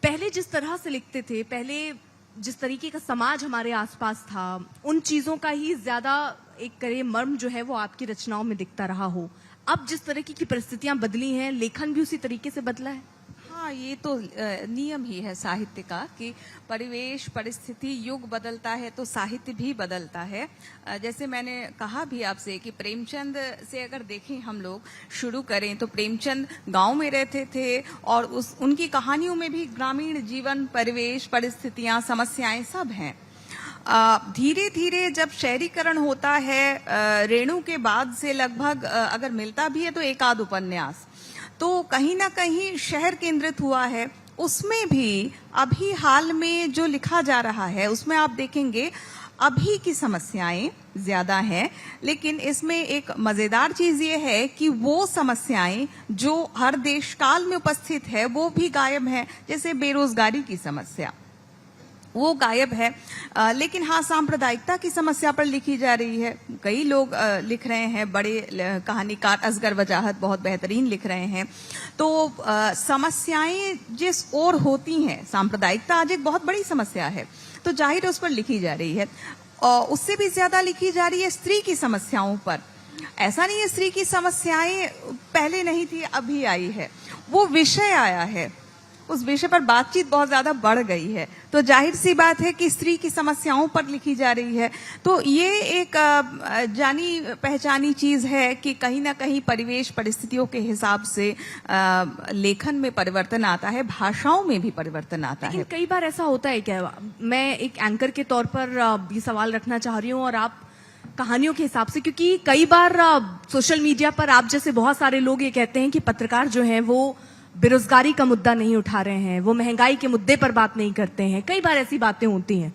पहले जिस तरह से लिखते थे, पहले जिस तरीके का समाज हमारे आसपास था, उन चीजों का ही ज्यादा एक करे मर्म जो है वो आपकी रचनाओं में दिखता रहा हो। अब जिस तरीके की परिस्थितियां बदली हैं, लेखन भी उसी तरीके से बदला है। हाँ, ये तो नियम ही है साहित्य का कि परिवेश, परिस्थिति, युग बदलता है तो साहित्य भी बदलता है। जैसे मैंने कहा भी आपसे कि प्रेमचंद से अगर देखें हम लोग, शुरू करें तो प्रेमचंद गांव में रहते थे और उनकी कहानियों में भी ग्रामीण जीवन, परिवेश, परिस्थितियां, समस्याएं सब हैं। धीरे धीरे जब शहरीकरण होता है, रेणु के बाद से लगभग अगर मिलता भी है तो एक आध उपन्यास, तो कहीं ना कहीं शहर केंद्रित हुआ है। उसमें भी अभी हाल में जो लिखा जा रहा है उसमें आप देखेंगे अभी की समस्याएं ज्यादा हैं, लेकिन इसमें एक मजेदार चीज ये है कि वो समस्याएं जो हर देश काल में उपस्थित है वो भी गायब है। जैसे बेरोजगारी की समस्या, वो गायब है। लेकिन हाँ, सांप्रदायिकता की समस्या पर लिखी जा रही है। कई लोग लिख रहे हैं, बड़े कहानीकार असगर वजाहत बहुत बेहतरीन लिख रहे हैं। तो समस्याएं जिस ओर होती हैं, सांप्रदायिकता आज एक बहुत बड़ी समस्या है, तो जाहिर है उस पर लिखी जा रही है। और उससे भी ज्यादा लिखी जा रही है स्त्री की समस्याओं पर। ऐसा नहीं है स्त्री की समस्याएं पहले नहीं थी, अभी आई है, वो विषय आया है, उस विषय पर बातचीत बहुत ज्यादा बढ़ गई है, तो जाहिर सी बात है कि स्त्री की समस्याओं पर लिखी जा रही है। तो ये एक जानी पहचानी चीज है कि कहीं ना कहीं परिवेश परिस्थितियों के हिसाब से लेखन में परिवर्तन आता है, भाषाओं में भी परिवर्तन आता लेकिन है। कई बार ऐसा होता है क्या, मैं एक एंकर के तौर पर ये सवाल रखना चाह रही हूँ और आप कहानियों के हिसाब से, क्योंकि कई बार सोशल मीडिया पर आप जैसे बहुत सारे लोग ये कहते हैं कि पत्रकार जो हैं वो बेरोजगारी का मुद्दा नहीं उठा रहे हैं, वो महंगाई के मुद्दे पर बात नहीं करते हैं। कई बार ऐसी बातें होती हैं,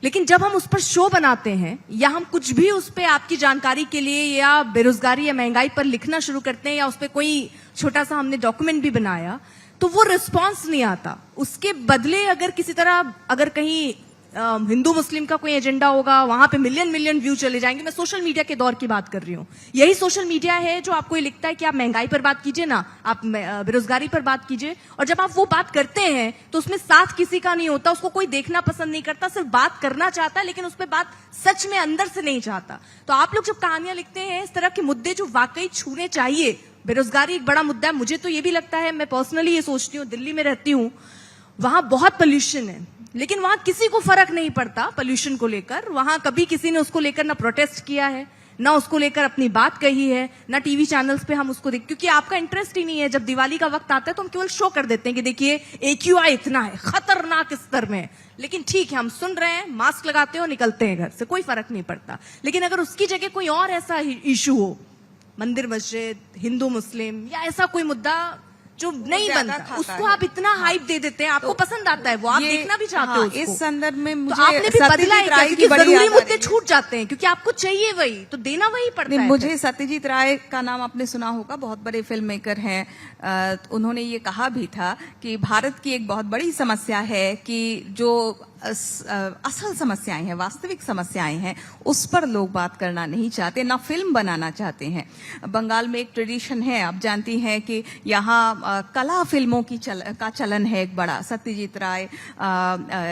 लेकिन जब हम उस पर शो बनाते हैं या हम कुछ भी उस पर आपकी जानकारी के लिए या बेरोजगारी या महंगाई पर लिखना शुरू करते हैं या उस पर कोई छोटा सा हमने डॉक्यूमेंट भी बनाया, तो वो रिस्पॉन्स नहीं आता। उसके बदले अगर किसी तरह अगर कहीं हिंदू मुस्लिम का कोई एजेंडा होगा, वहां पे मिलियन मिलियन व्यू चले जाएंगे। मैं सोशल मीडिया के दौर की बात कर रही हूँ। यही सोशल मीडिया है जो आपको ये लिखता है कि आप महंगाई पर बात कीजिए ना, आप बेरोजगारी पर बात कीजिए, और जब आप वो बात करते हैं तो उसमें साथ किसी का नहीं होता, उसको कोई देखना पसंद नहीं करता, सिर्फ बात करना चाहता है, लेकिन उस पर बात सच में अंदर से नहीं चाहता। तो आप लोग जब कहानियां लिखते हैं इस तरह के मुद्दे जो वाकई छूने चाहिए, बेरोजगारी एक बड़ा मुद्दा है, मुझे तो ये भी लगता है, मैं पर्सनली ये सोचती हूँ, दिल्ली में रहती हूँ, वहां बहुत पोल्यूशन है, लेकिन वहां किसी को फर्क नहीं पड़ता पोल्यूशन को लेकर। वहां कभी किसी ने उसको लेकर ना प्रोटेस्ट किया है, ना उसको लेकर अपनी बात कही है, ना टीवी चैनल्स पे हम उसको क्योंकि आपका इंटरेस्ट ही नहीं है। जब दिवाली का वक्त आता है तो हम केवल शो कर देते हैं कि देखिए AQI इतना है, खतरनाक स्तर में है, लेकिन ठीक है हम सुन रहे हैं, मास्क लगाते हो, निकलते हैं घर से, कोई फर्क नहीं पड़ता। लेकिन अगर उसकी जगह कोई और ऐसा इशू हो, मंदिर मस्जिद, हिंदू मुस्लिम या ऐसा कोई मुद्दा जो नहीं बनता, उसको आप इतना हाइप दे देते हैं, आपको पसंद आता है, वो आप देखना भी चाहते हो उसको। इस संदर्भ में मुझे तो आपने भी बदला है क्या? क्योंकि जरूरी मुद्दे छूट जाते हैं, क्योंकि आपको चाहिए वही, तो देना वही पड़ता है। मुझे सत्यजीत राय का नाम आपने सुना होगा, बहुत बड़े फिल्म मेकर हैं। उन्होंने ये कहा भी था कि भारत की एक बहुत बड़ी समस्या है कि जो असल समस्याएं हैं, वास्तविक समस्याएं हैं, उस पर लोग बात करना नहीं चाहते, ना फिल्म बनाना चाहते हैं। बंगाल में एक ट्रेडिशन है, आप जानती हैं कि यहाँ कला फिल्मों का चलन है एक बड़ा। सत्यजीत राय,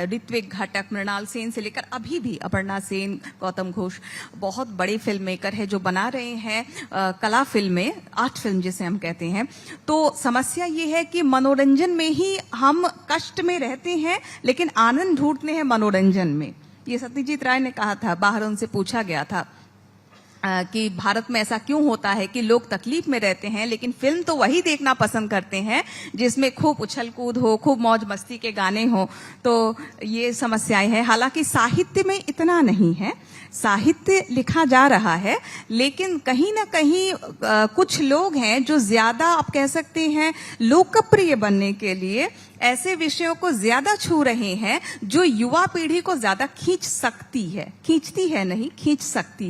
ऋत्विक घटक, मृणाल सेन से लेकर अभी भी अपर्णा सेन, गौतम घोष, बहुत बड़े फिल्म मेकर है जो बना रहे हैं कला फिल्में, आर्ट फिल्म जिसे हम कहते हैं। तो समस्या ये है कि मनोरंजन में ही हम कष्ट में रहते हैं, लेकिन आनंद ढूंढते हैं मनोरंजन में। ये सत्यजीत राय ने कहा था, बाहर उनसे पूछा गया था कि भारत में ऐसा क्यों होता है कि लोग तकलीफ में रहते हैं, लेकिन फिल्म तो वही देखना पसंद करते हैं जिसमें खूब उछल कूद हो, खूब मौज मस्ती के गाने हो। तो ये समस्याएं हैं। हालांकि साहित्य में इतना नहीं है, साहित्य लिखा जा रहा है, लेकिन कहीं ना कहीं कुछ लोग हैं जो ज्यादा, आप कह सकते हैं, लोकप्रिय बनने के लिए ऐसे विषयों को ज्यादा छू रहे हैं जो युवा पीढ़ी को ज्यादा खींच सकती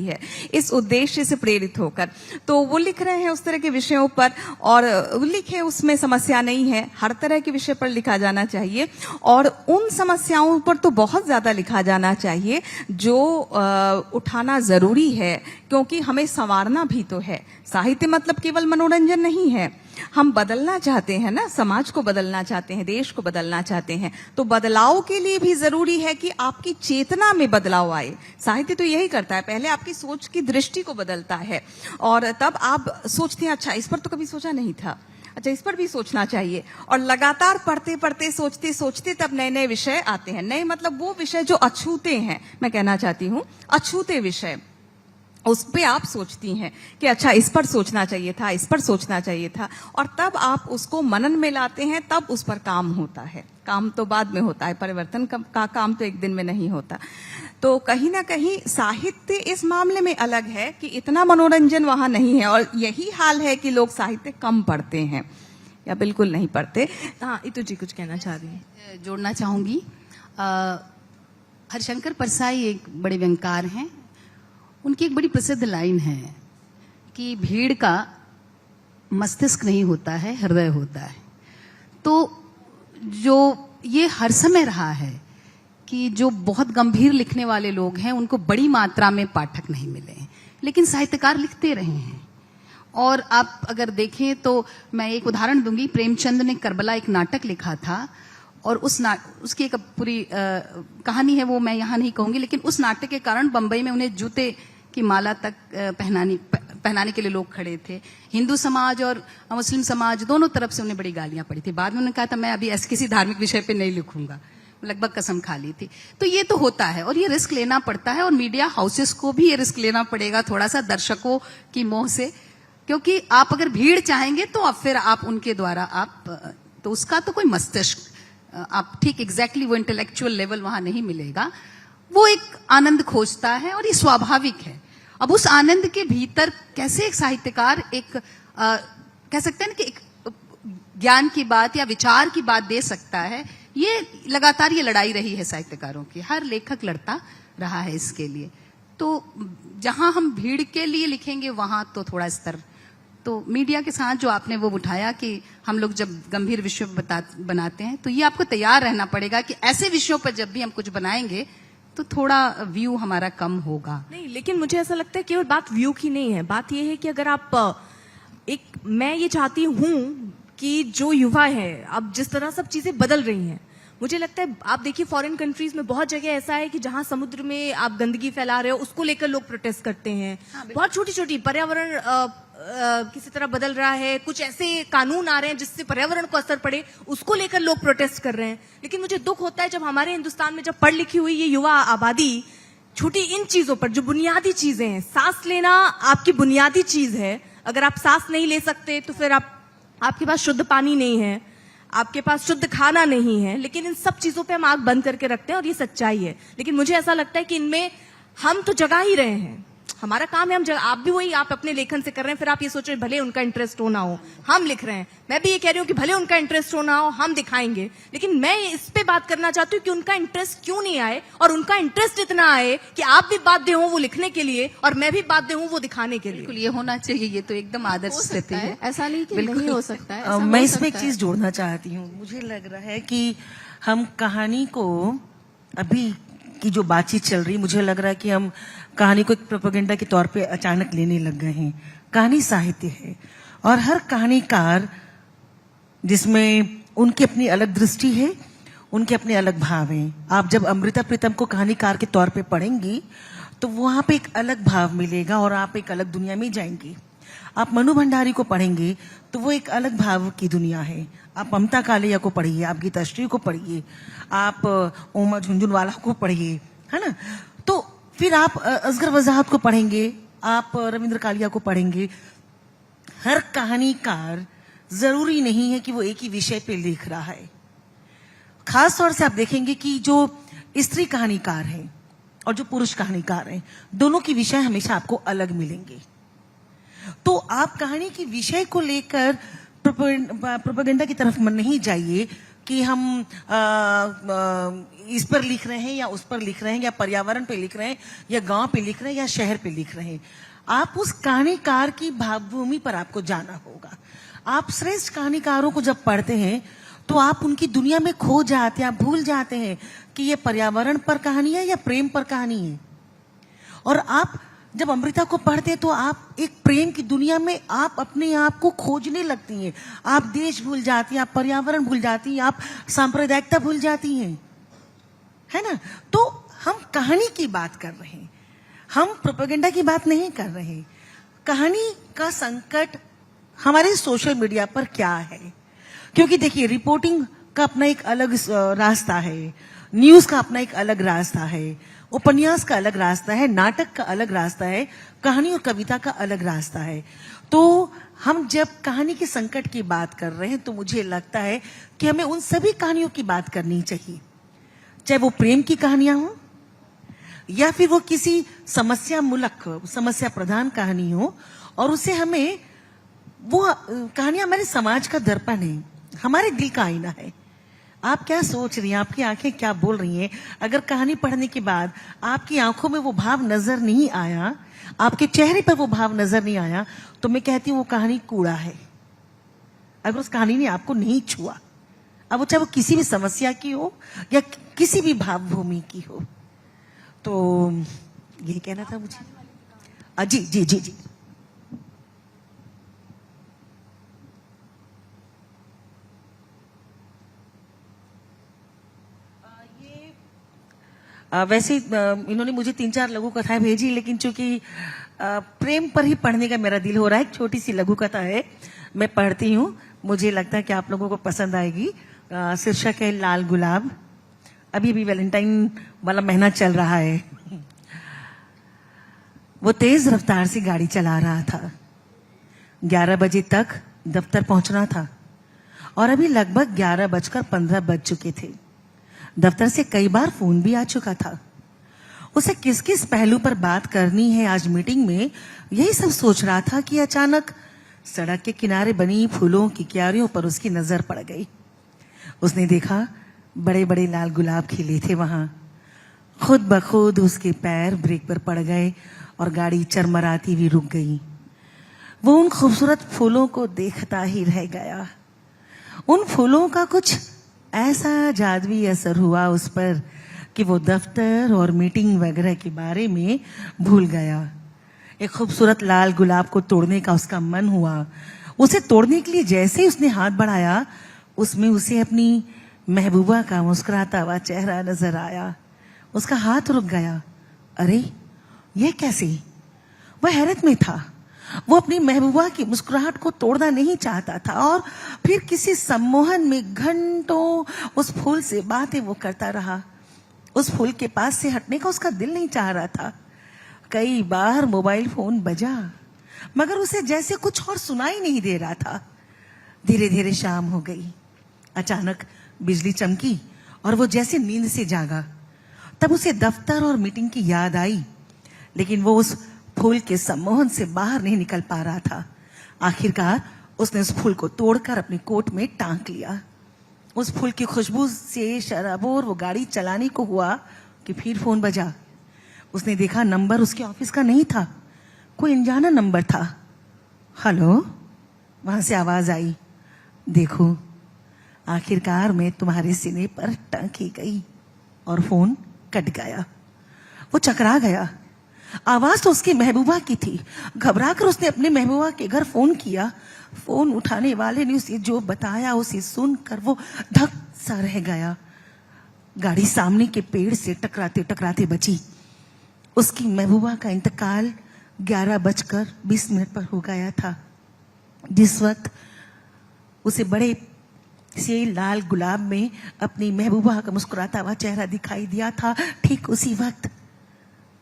है इस उद्देश्य से प्रेरित होकर। तो वो लिख रहे हैं उस तरह के विषयों पर, और लिखे, उसमें समस्या नहीं है। हर तरह के विषय पर लिखा जाना चाहिए, और उन समस्याओं पर तो बहुत ज्यादा लिखा जाना चाहिए जो उठाना जरूरी है, क्योंकि हमें संवारना भी तो है। साहित्य मतलब केवल मनोरंजन नहीं है, हम बदलना चाहते हैं ना, समाज को बदलना चाहते हैं, देश को बदलना चाहते हैं। तो बदलाव के लिए भी जरूरी है कि आपकी चेतना में बदलाव आए। साहित्य तो यही करता है, पहले आपकी सोच की दृष्टि को बदलता है, और तब आप सोचते हैं अच्छा इस पर तो कभी सोचा नहीं था, अच्छा इस पर भी सोचना चाहिए। और लगातार पढ़ते पढ़ते, सोचते सोचते तब नए नए विषय आते हैं। नए मतलब वो विषय जो अछूते हैं, मैं कहना चाहती हूँ अछूते विषय, उस पे आप सोचती हैं कि अच्छा इस पर सोचना चाहिए था, इस पर सोचना चाहिए था, और तब आप उसको मनन में लाते हैं, तब उस पर काम होता है। काम तो बाद में होता है, परिवर्तन का काम तो एक दिन में नहीं होता। तो कहीं ना कहीं साहित्य इस मामले में अलग है कि इतना मनोरंजन वहां नहीं है, और यही हाल है कि लोग साहित्य कम पढ़ते हैं या बिल्कुल नहीं पढ़ते। हाँ, इतु जी कुछ कहना चाह रही हैं? जोड़ना चाहूंगी, हरिशंकर परसाई एक बड़े व्यंगकार हैं। उनकी एक बड़ी प्रसिद्ध लाइन है कि भीड़ का मस्तिष्क नहीं होता है, हृदय होता है। तो जो ये हर समय रहा है कि जो बहुत गंभीर लिखने वाले लोग हैं उनको बड़ी मात्रा में पाठक नहीं मिले हैं, लेकिन साहित्यकार लिखते रहे हैं। और आप अगर देखें तो मैं एक उदाहरण दूंगी, प्रेमचंद ने करबला एक नाटक लिखा था, और उसकी एक पूरी कहानी है, वो मैं यहाँ नहीं कहूंगी, लेकिन उस नाटक के कारण बंबई में उन्हें जूते की माला तक पहनाने के लिए लोग खड़े थे। हिंदू समाज और मुस्लिम समाज दोनों तरफ से उन्हें बड़ी गालियां पड़ी थी। बाद में उन्होंने कहा था मैं अभी ऐसे किसी धार्मिक विषय पे नहीं लिखूंगा, लगभग कसम खा ली थी। तो ये तो होता है और ये रिस्क लेना पड़ता है, और मीडिया हाउसेस को भी ये रिस्क लेना पड़ेगा थोड़ा सा, दर्शकों की मोह से, क्योंकि आप अगर भीड़ चाहेंगे तो अब फिर आप उनके द्वारा तो उसका तो कोई मस्तिष्क आप ठीक एग्जैक्टली वो इंटेलेक्चुअल लेवल वहां नहीं मिलेगा। वो एक आनंद खोजता है और ये स्वाभाविक है। अब उस आनंद के भीतर कैसे एक साहित्यकार एक कह सकते हैं ना कि एक ज्ञान की बात या विचार की बात दे सकता है, ये लगातार ये लड़ाई रही है साहित्यकारों की, हर लेखक लड़ता रहा है इसके लिए। तो जहां हम भीड़ के लिए लिखेंगे वहां तो थोड़ा स्तर, तो मीडिया के साथ जो आपने वो उठाया कि हम लोग जब गंभीर विषयों बनाते हैं तो ये आपको तैयार रहना पड़ेगा कि ऐसे विषयों पर जब भी हम कुछ बनाएंगे तो थोड़ा व्यू हमारा कम होगा। नहीं, लेकिन मुझे ऐसा लगता है केवल बात व्यू की नहीं है, बात यह है कि अगर आप मैं ये चाहती हूं कि जो युवा है, अब जिस तरह सब चीजें बदल रही हैं, मुझे लगता है आप देखिए फॉरेन कंट्रीज में बहुत जगह ऐसा है कि जहां समुद्र में आप गंदगी फैला रहे हो उसको लेकर लोग प्रोटेस्ट करते हैं। बहुत छोटी छोटी पर्यावरण किसी तरह बदल रहा है, कुछ ऐसे कानून आ रहे हैं जिससे पर्यावरण को असर पड़े, उसको लेकर लोग प्रोटेस्ट कर रहे हैं। लेकिन मुझे दुख होता है जब हमारे हिंदुस्तान में जब पढ़ लिखी हुई ये युवा आबादी छोटी इन चीजों पर, जो बुनियादी चीजें हैं, सांस लेना आपकी बुनियादी चीज है, अगर आप सांस नहीं ले सकते तो फिर आपके पास शुद्ध पानी नहीं है, आपके पास शुद्ध खाना नहीं है, लेकिन इन सब चीजों पे हम आंख बंद करके रखते हैं और ये सच्चाई है। लेकिन मुझे ऐसा लगता है कि इनमें हम तो जगा ही रहे हैं, हमारा काम है, आप भी वही आप अपने लेखन से कर रहे हैं, फिर आप ये सोच रहे भले उनका इंटरेस्ट हो ना हो, हम लिख रहे हैं। मैं भी ये कह रही हूँ कि भले उनका इंटरेस्ट हो ना हो, हम दिखाएंगे। लेकिन मैं इस पे बात करना चाहती हूँ कि उनका इंटरेस्ट क्यों नहीं आए, और उनका इंटरेस्ट इतना आए कि आप भी बाध्य हो वो लिखने के लिए और मैं भी बाध्य हूँ वो दिखाने के लिए। बिल्कुल ये होना चाहिए, ये तो एकदम आदर्श स्थिति है। ऐसा नहीं कि नहीं हो सकता है, मैं इसमें एक चीज जोड़ना चाहती हूँ। मुझे लग रहा है कि हम कहानी को, अभी की जो बातचीत चल रही, मुझे लग रहा है कि हम कहानी को एक प्रोपेगेंडा के तौर पे अचानक लेने लग गए हैं। कहानी साहित्य है और हर कहानीकार जिसमें उनकी अपनी अलग दृष्टि है, उनके अपने अलग भाव हैं। आप जब अमृता प्रीतम को कहानीकार के तौर पे पढ़ेंगी तो वहां पे एक अलग भाव मिलेगा और आप एक अलग दुनिया में जाएंगी। आप मनु भंडारी को पढ़ेंगे तो वो एक अलग भाव की दुनिया है। आप ममता कालिया को पढ़िए, आप गीताश्री को पढ़िए, आप ओमा झुंझुनवाला को पढ़िए, है ना। तो फिर आप असगर वजाहत को पढ़ेंगे, आप रविंद्र कालिया को पढ़ेंगे। हर कहानीकार जरूरी नहीं है कि वो एक ही विषय पे लिख रहा है। खास तौर से आप देखेंगे कि जो स्त्री कहानीकार हैं और जो पुरुष कहानीकार हैं, दोनों की विषय हमेशा आपको अलग मिलेंगे। तो आप कहानी की विषय को लेकर प्रोपेगेंडा की तरफ नहीं जाइए कि हम इस पर लिख रहे हैं या उस पर लिख रहे हैं, या पर्यावरण पे लिख रहे हैं, या गांव पे लिख रहे हैं, या शहर पे लिख रहे हैं। आप उस कहानीकार की भावभूमि पर आपको जाना होगा। आप श्रेष्ठ कहानीकारों को जब पढ़ते हैं तो आप उनकी दुनिया में खो जाते हैं, आप भूल जाते हैं कि ये पर्यावरण पर कहानी है या प्रेम पर कहानी है। और आप जब अमृता को पढ़ते हैं तो आप एक प्रेम की दुनिया में आप अपने आप को खोजने लगती हैं। आप देश भूल जाती हैं, आप पर्यावरण भूल जाती हैं, आप सांप्रदायिकता भूल जाती हैं, है ना। तो हम कहानी की बात कर रहे हैं, हम प्रोपेगेंडा की बात नहीं कर रहे। कहानी का संकट हमारे सोशल मीडिया पर क्या है, क्योंकि देखिए रिपोर्टिंग का अपना एक अलग रास्ता है, न्यूज का अपना एक अलग रास्ता है, उपन्यास का अलग रास्ता है, नाटक का अलग रास्ता है, कहानी और कविता का अलग रास्ता है। तो हम जब कहानी के संकट की बात कर रहे हैं तो मुझे लगता है कि हमें उन सभी कहानियों की बात करनी चाहिए, चाहे वो प्रेम की कहानियां हो या फिर वो किसी समस्या मूलक, समस्या प्रधान कहानी हो, और उसे हमें वो कहानियां हमारे समाज का दर्पण है, हमारे दिल का आईना है। आप क्या सोच रही हैं, आपकी आंखें क्या बोल रही हैं। अगर कहानी पढ़ने के बाद आपकी आंखों में वो भाव नजर नहीं आया, आपके चेहरे पर वो भाव नजर नहीं आया, तो मैं कहती हूँ वो कहानी कूड़ा है। अगर उस कहानी ने आपको नहीं छुआ, अब वो चाहे वो किसी भी समस्या की हो या किसी भी भावभूमि की हो। तो यही कहना था मुझे। जी जी जी जी। वैसे इन्होंने मुझे 3-4 लघु कथाएं भेजी, लेकिन चूंकि प्रेम पर ही पढ़ने का मेरा दिल हो रहा है। एक छोटी सी लघु कथा है, मैं पढ़ती हूँ, मुझे लगता है कि आप लोगों को पसंद आएगी। शीर्षक है लाल गुलाब। अभी भी वैलेंटाइन वाला महीना चल रहा है। वो तेज रफ्तार से गाड़ी चला रहा था। 11 बजे तक दफ्तर पहुंचना था और अभी लगभग 11:15 बज चुके थे। दफ्तर से कई बार फोन भी आ चुका था। उसे किस किस पहलू पर बात करनी है आज मीटिंग में, यही सब सोच रहा था कि अचानक सड़क के किनारे बनी फूलों की क्यारियों पर उसकी नजर पड़ गई। उसने देखा बड़े बड़े लाल गुलाब खिले थे वहां। खुद ब खुद उसके पैर ब्रेक पर पड़ गए और गाड़ी चरमराती हुई रुक गई। वो उन खूबसूरत फूलों को देखता ही रह गया। उन फूलों का कुछ ऐसा जादुई असर हुआ उस पर कि वो दफ्तर और मीटिंग वगैरह के बारे में भूल गया। एक खूबसूरत लाल गुलाब को तोड़ने का उसका मन हुआ। उसे तोड़ने के लिए जैसे ही उसने हाथ बढ़ाया, उसमें उसे अपनी महबूबा का मुस्कुराता हुआ चेहरा नजर आया। उसका हाथ रुक गया। अरे ये कैसे? वह हैरत में था। वो अपनी महबूबा की मुस्कुराहट को तोड़ना नहीं चाहता था और फिर किसी सम्मोहन में घंटों उस फूल से बातें वो करता रहा। उस फूल के पास से हटने का उसका दिल नहीं चाह रहा था। कई बार मोबाइल फोन बजा, मगर उसे जैसे कुछ और सुनाई नहीं दे रहा था। धीरे धीरे शाम हो गई। अचानक बिजली चमकी और वो जैसे नींद से जागा। तब उसे दफ्तर और मीटिंग की याद आई, लेकिन वो उस फूल के सम्मोहन से बाहर नहीं निकल पा रहा था। आखिरकार उसने उस फूल को तोड़कर अपने कोट में टांग लिया। उस फूल की खुशबू से शराबोर वो गाड़ी चलाने को हुआ कि फिर फोन बजा। उसने देखा नंबर उसके ऑफिस का नहीं था, कोई अनजाना नंबर था। हेलो, वहां से आवाज आई, देखो आखिरकार मैं तुम्हारे सीने पर टांकी गई। और फोन कट गया। वो चकरा गया। आवाज तो उसकी महबूबा की थी। घबराकर उसने अपने महबूबा के घर फोन किया। फोन उठाने वाले ने उसे जो बताया उसे सुनकर वो धक सा रह गया। गाड़ी सामने के पेड़ से टकराते टकराते बची। उसकी महबूबा का इंतकाल 11:20 पर हो गया था। जिस वक्त उसे बड़े से लाल गुलाब में अपनी महबूबा का मुस्कुराता हुआ चेहरा दिखाई दिया था, ठीक उसी वक्त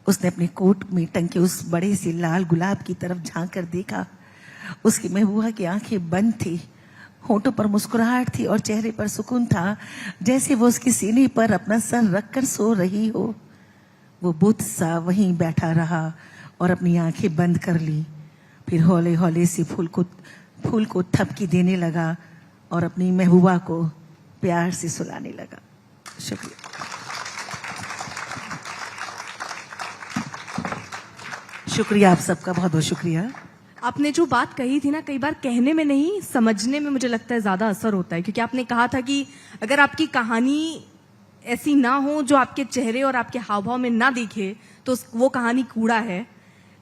उसने अपने कोट में टंके उस बड़े से लाल गुलाब की तरफ झांक कर देखा। उसकी महबूबा की आंखें बंद थी, होठों पर मुस्कुराहट थी और चेहरे पर सुकून था, जैसे वो उसके सीने पर अपना सर रखकर सो रही हो। वो बुत सा वहीं बैठा रहा और अपनी आंखें बंद कर ली। फिर हौले हौले से फूल को थपकी देने लगा और अपनी महबूबा को प्यार से सुलाने लगा। शुक्रिया। शुक्रिया आप सबका, बहुत बहुत शुक्रिया। आपने जो बात कही थी ना, कई बार कहने में नहीं समझने में मुझे लगता है ज्यादा असर होता है, क्योंकि आपने कहा था कि अगर आपकी कहानी ऐसी ना हो जो आपके चेहरे और आपके हाव भाव में ना दिखे तो वो कहानी कूड़ा है।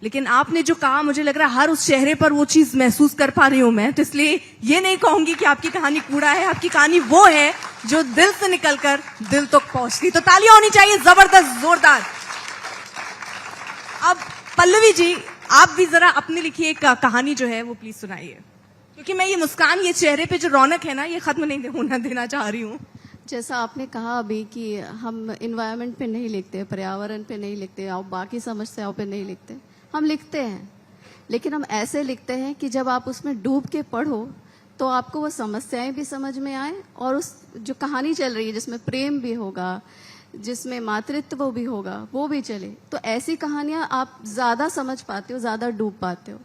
लेकिन आपने जो कहा, मुझे लग रहा है हर उस चेहरे पर वो चीज महसूस कर पा रही हूं मैं, तो इसलिए ये नहीं कहूंगी कि आपकी कहानी कूड़ा है। आपकी कहानी वो है जो दिल से निकलकर दिल तक पहुंचती। तो तालियां होनी चाहिए जबरदस्त, जोरदार। अब पल्लवी जी, आप भी जरा अपनी लिखी एक कहानी जो है वो प्लीज सुनाइए, क्योंकि मैं ये मुस्कान, ये चेहरे पे जो रौनक है ना, ये खत्म नहीं होना देना चाह रही हूँ। जैसा आपने कहा अभी कि हम इन्वायरमेंट पे नहीं लिखते, पर्यावरण पे नहीं लिखते और बाकी समस्याओं पे नहीं लिखते। हम लिखते हैं, लेकिन हम ऐसे लिखते हैं कि जब आप उसमें डूब के पढ़ो तो आपको वो समस्याएं भी समझ में आए और उस जो कहानी चल रही है जिसमें प्रेम भी होगा, जिसमें मातृत्व भी होगा, वो भी चले। तो ऐसी कहानियां आप ज़्यादा समझ पाते हो, ज़्यादा डूब पाते हो।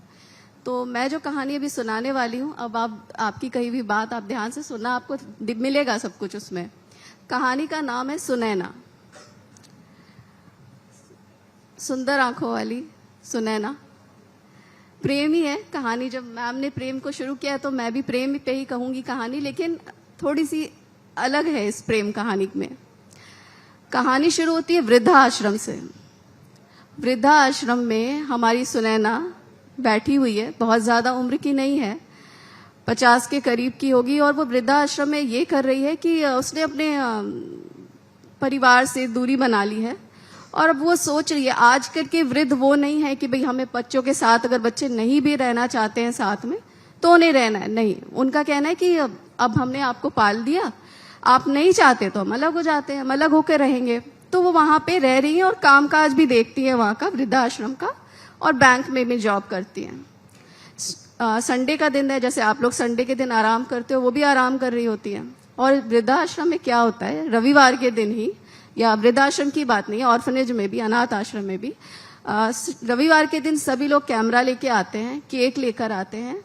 तो मैं जो कहानी अभी सुनाने वाली हूँ, अब आपकी कही हुई बात आप ध्यान से सुनना, आपको मिलेगा सब कुछ उसमें। कहानी का नाम है सुनैना। सुंदर आंखों वाली सुनैना। प्रेम ही है कहानी। जब मैम ने प्रेम को शुरू किया तो मैं भी प्रेम पे ही कहूंगी कहानी, लेकिन थोड़ी सी अलग है इस प्रेम कहानी में। कहानी शुरू होती है वृद्धाश्रम से। वृद्धाश्रम में हमारी सुनैना बैठी हुई है, बहुत ज्यादा उम्र की नहीं है, 50 के करीब की होगी, और वो वृद्धाश्रम में ये कर रही है कि उसने अपने परिवार से दूरी बना ली है, और अब वो सोच रही है, आजकल के वृद्ध वो नहीं है कि भाई हमें बच्चों के साथ, अगर बच्चे नहीं भी रहना चाहते हैं साथ में तो उन्हें रहना है, नहीं, उनका कहना है कि अब हमने आपको पाल दिया, आप नहीं चाहते तो हम अलग हो जाते हैं, हम अलग होकर रहेंगे। तो वो वहां पे रह रही है और कामकाज भी देखती है वहां का, वृद्धाश्रम का, और बैंक में भी जॉब करती हैं। संडे का दिन है, जैसे आप लोग संडे के दिन आराम करते हो, वो भी आराम कर रही होती है। और वृद्धाश्रम में क्या होता है, रविवार के दिन ही, या वृद्धाश्रम की बात नहीं है, ऑर्फनेज में भी, अनाथ आश्रम में भी, रविवार के दिन सभी लोग कैमरा लेके आते हैं, केक लेकर आते हैं,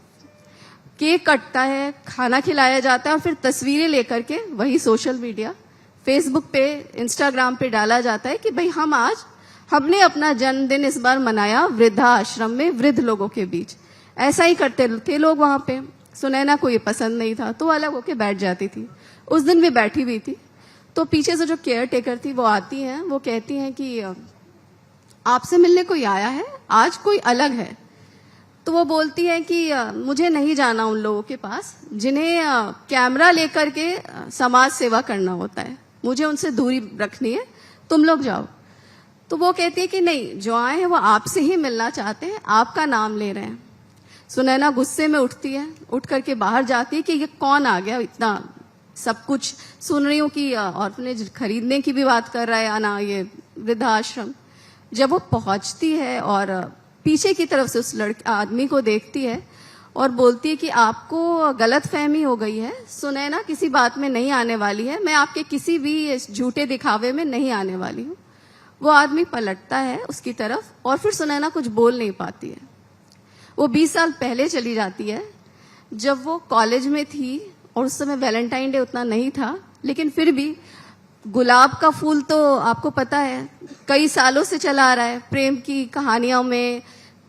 केक कटता है, खाना खिलाया जाता है, और फिर तस्वीरें लेकर के वही सोशल मीडिया, फेसबुक पे, इंस्टाग्राम पे डाला जाता है कि भाई हमने अपना जन्मदिन इस बार मनाया वृद्धाश्रम में, वृद्ध लोगों के बीच। ऐसा ही करते थे लोग वहां पे। सुनैना को ये पसंद नहीं था तो अलग होके बैठ जाती थी। उस दिन भी बैठी हुई थी, तो पीछे से जो केयर टेकर थी वो आती हैं, वो कहती हैं कि आपसे मिलने कोई आया है, आज कोई अलग है। तो वो बोलती है कि मुझे नहीं जाना उन लोगों के पास जिन्हें कैमरा लेकर के समाज सेवा करना होता है, मुझे उनसे दूरी रखनी है, तुम लोग जाओ। तो वो कहती है कि नहीं, जो आए हैं वो आपसे ही मिलना चाहते हैं, आपका नाम ले रहे हैं। सुनैना गुस्से में उठती है, उठ करके बाहर जाती है कि ये कौन आ गया, इतना सब कुछ सुन रही हूँ कि ऑर्फनेज खरीदने की भी बात कर रहा है ना, ये वृद्धाश्रम। जब वो पहुंचती है और पीछे की तरफ से उस आदमी को देखती है और बोलती है कि आपको गलत फहमी हो गई है, सुनैना किसी बात में नहीं आने वाली है, मैं आपके किसी भी झूठे दिखावे में नहीं आने वाली हूँ। वो आदमी पलटता है उसकी तरफ और फिर सुनैना कुछ बोल नहीं पाती है। वो 20 साल पहले चली जाती है, जब वो कॉलेज में थी, और उस समय वैलेंटाइन डे उतना नहीं था, लेकिन फिर भी गुलाब का फूल तो आपको पता है कई सालों से चला आ रहा है, प्रेम की कहानियों में,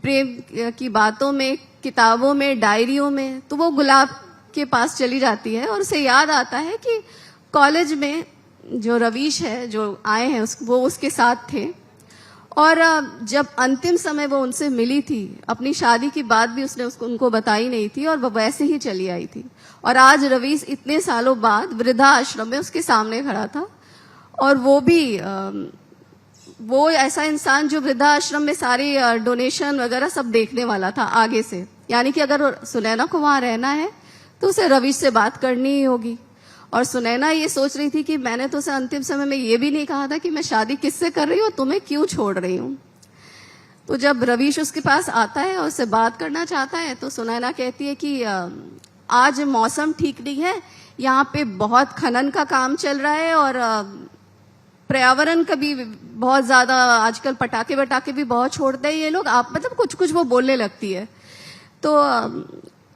प्रेम की बातों में, किताबों में, डायरियों में। तो वो गुलाब के पास चली जाती है और उसे याद आता है कि कॉलेज में जो रवीश है, जो आए हैं, वो उसके साथ थे, और जब अंतिम समय वो उनसे मिली थी, अपनी शादी की बात भी उसने उनको बताई नहीं थी, और वो वैसे ही चली आई थी। और आज रवीश इतने सालों बाद वृद्धाश्रम में उसके सामने खड़ा था, और वो भी वो ऐसा इंसान जो वृद्धाश्रम में सारी डोनेशन वगैरह सब देखने वाला था आगे से। यानी कि अगर सुनैना को वहां रहना है तो उसे रवीश से बात करनी ही होगी। और सुनैना ये सोच रही थी कि मैंने तो उसे अंतिम समय में ये भी नहीं कहा था कि मैं शादी किससे कर रही हूँ, तुम्हें क्यों छोड़ रही हूँ। तो जब रवीश उसके पास आता है और उससे बात करना चाहता है, तो सुनैना कहती है कि आज मौसम ठीक नहीं है, यहाँ पे बहुत खनन का काम चल रहा है, और पर्यावरण का भी बहुत ज्यादा, आजकल पटाखे वटाखे भी बहुत छोड़ते हैं ये लोग, आप मतलब कुछ कुछ वो बोलने लगती है। तो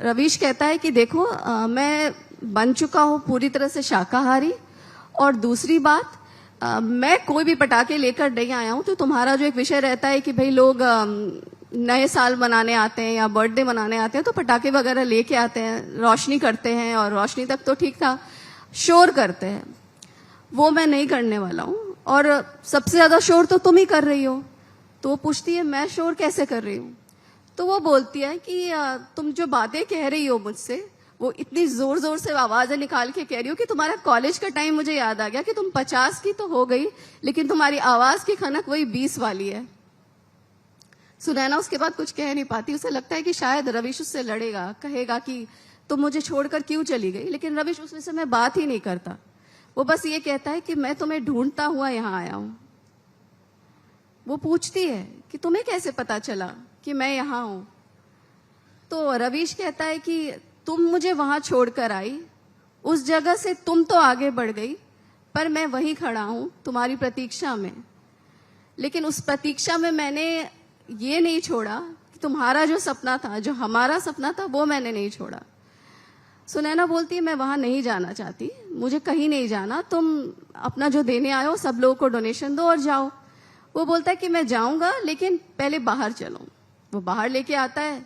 रवीश कहता है कि देखो, मैं बन चुका हूँ पूरी तरह से शाकाहारी, और दूसरी बात, मैं कोई भी पटाखे लेकर नहीं आया हूँ। तो तुम्हारा जो एक विषय रहता है कि भाई लोग नए साल मनाने आते हैं या बर्थडे मनाने आते हैं तो पटाखे वगैरह लेके आते हैं, रोशनी करते हैं, और रोशनी तक तो ठीक था, शोर करते हैं, वो मैं नहीं करने वाला हूँ, और सबसे ज्यादा शोर तो तुम ही कर रही हो। तो वो पूछती है मैं शोर कैसे कर रही हूँ। तो वो बोलती है कि तुम जो बातें कह रही हो मुझसे, वो इतनी जोर जोर से आवाजें निकाल के कह रही हो कि तुम्हारा कॉलेज का टाइम मुझे याद आ गया कि तुम 50 की तो हो गई, लेकिन तुम्हारी आवाज की खनक वही 20 वाली है। सुनैना उसके बाद कुछ कह नहीं पाती, उसे लगता है कि शायद रवीश उससे लड़ेगा, कहेगा कि तुम मुझे छोड़कर क्यों चली गई, लेकिन रवीश उस विषय में बात ही नहीं करता। वो बस ये कहता है कि मैं तुम्हें ढूंढता हुआ यहाँ आया हूं। वो पूछती है कि तुम्हें कैसे पता चला कि मैं यहाँ हूं। तो रवीश कहता है कि तुम मुझे वहां छोड़कर आई, उस जगह से तुम तो आगे बढ़ गई, पर मैं वहीं खड़ा हूं तुम्हारी प्रतीक्षा में। लेकिन उस प्रतीक्षा में मैंने ये नहीं छोड़ा कि तुम्हारा जो सपना था, जो हमारा सपना था, वो मैंने नहीं छोड़ा। सुनैना बोलती है मैं वहां नहीं जाना चाहती, मुझे कहीं नहीं जाना, तुम अपना जो देने आए हो सब लोगों को डोनेशन दो और जाओ। वो बोलता है कि मैं जाऊंगा, लेकिन पहले बाहर चलो। वो बाहर लेके आता है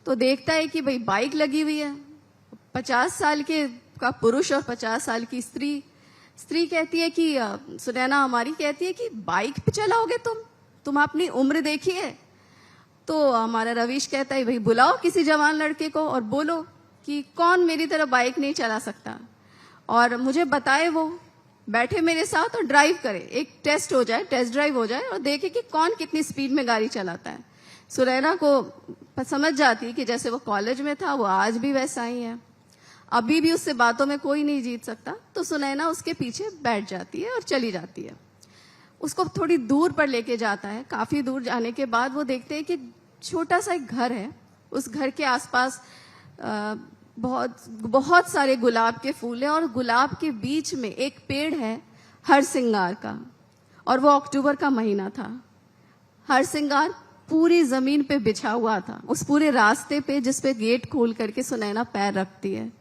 तो देखता है कि भाई बाइक लगी हुई है, 50 साल के का पुरुष और 50 साल की स्त्री। स्त्री कहती है कि सुनैना हमारी कहती है कि बाइक पे चलाओगे तुम अपनी उम्र देखी है। तो हमारा रवीश कहता है भाई बुलाओ किसी जवान लड़के को और बोलो कि कौन मेरी तरह बाइक नहीं चला सकता, और मुझे बताए वो बैठे मेरे साथ और ड्राइव करे, एक टेस्ट हो जाए, टेस्ट ड्राइव हो जाए और देखे कि कौन कितनी स्पीड में गाड़ी चलाता है। सुनैना को समझ जाती है कि जैसे वो कॉलेज में था वो आज भी वैसा ही है, अभी भी उससे बातों में कोई नहीं जीत सकता। तो सुनैना उसके पीछे बैठ जाती है और चली जाती है। उसको थोड़ी दूर पर लेके जाता है। काफी दूर जाने के बाद वो देखते हैं कि छोटा सा एक घर है। उस घर के आसपास बहुत सारे गुलाब के फूल हैं और गुलाब के बीच में एक पेड़ है हरसिंगार का, और वो अक्टूबर का महीना था। हरसिंगार पूरी जमीन पे बिछा हुआ था, उस पूरे रास्ते पे जिस पे गेट खोल करके सुनैना पैर रखती है।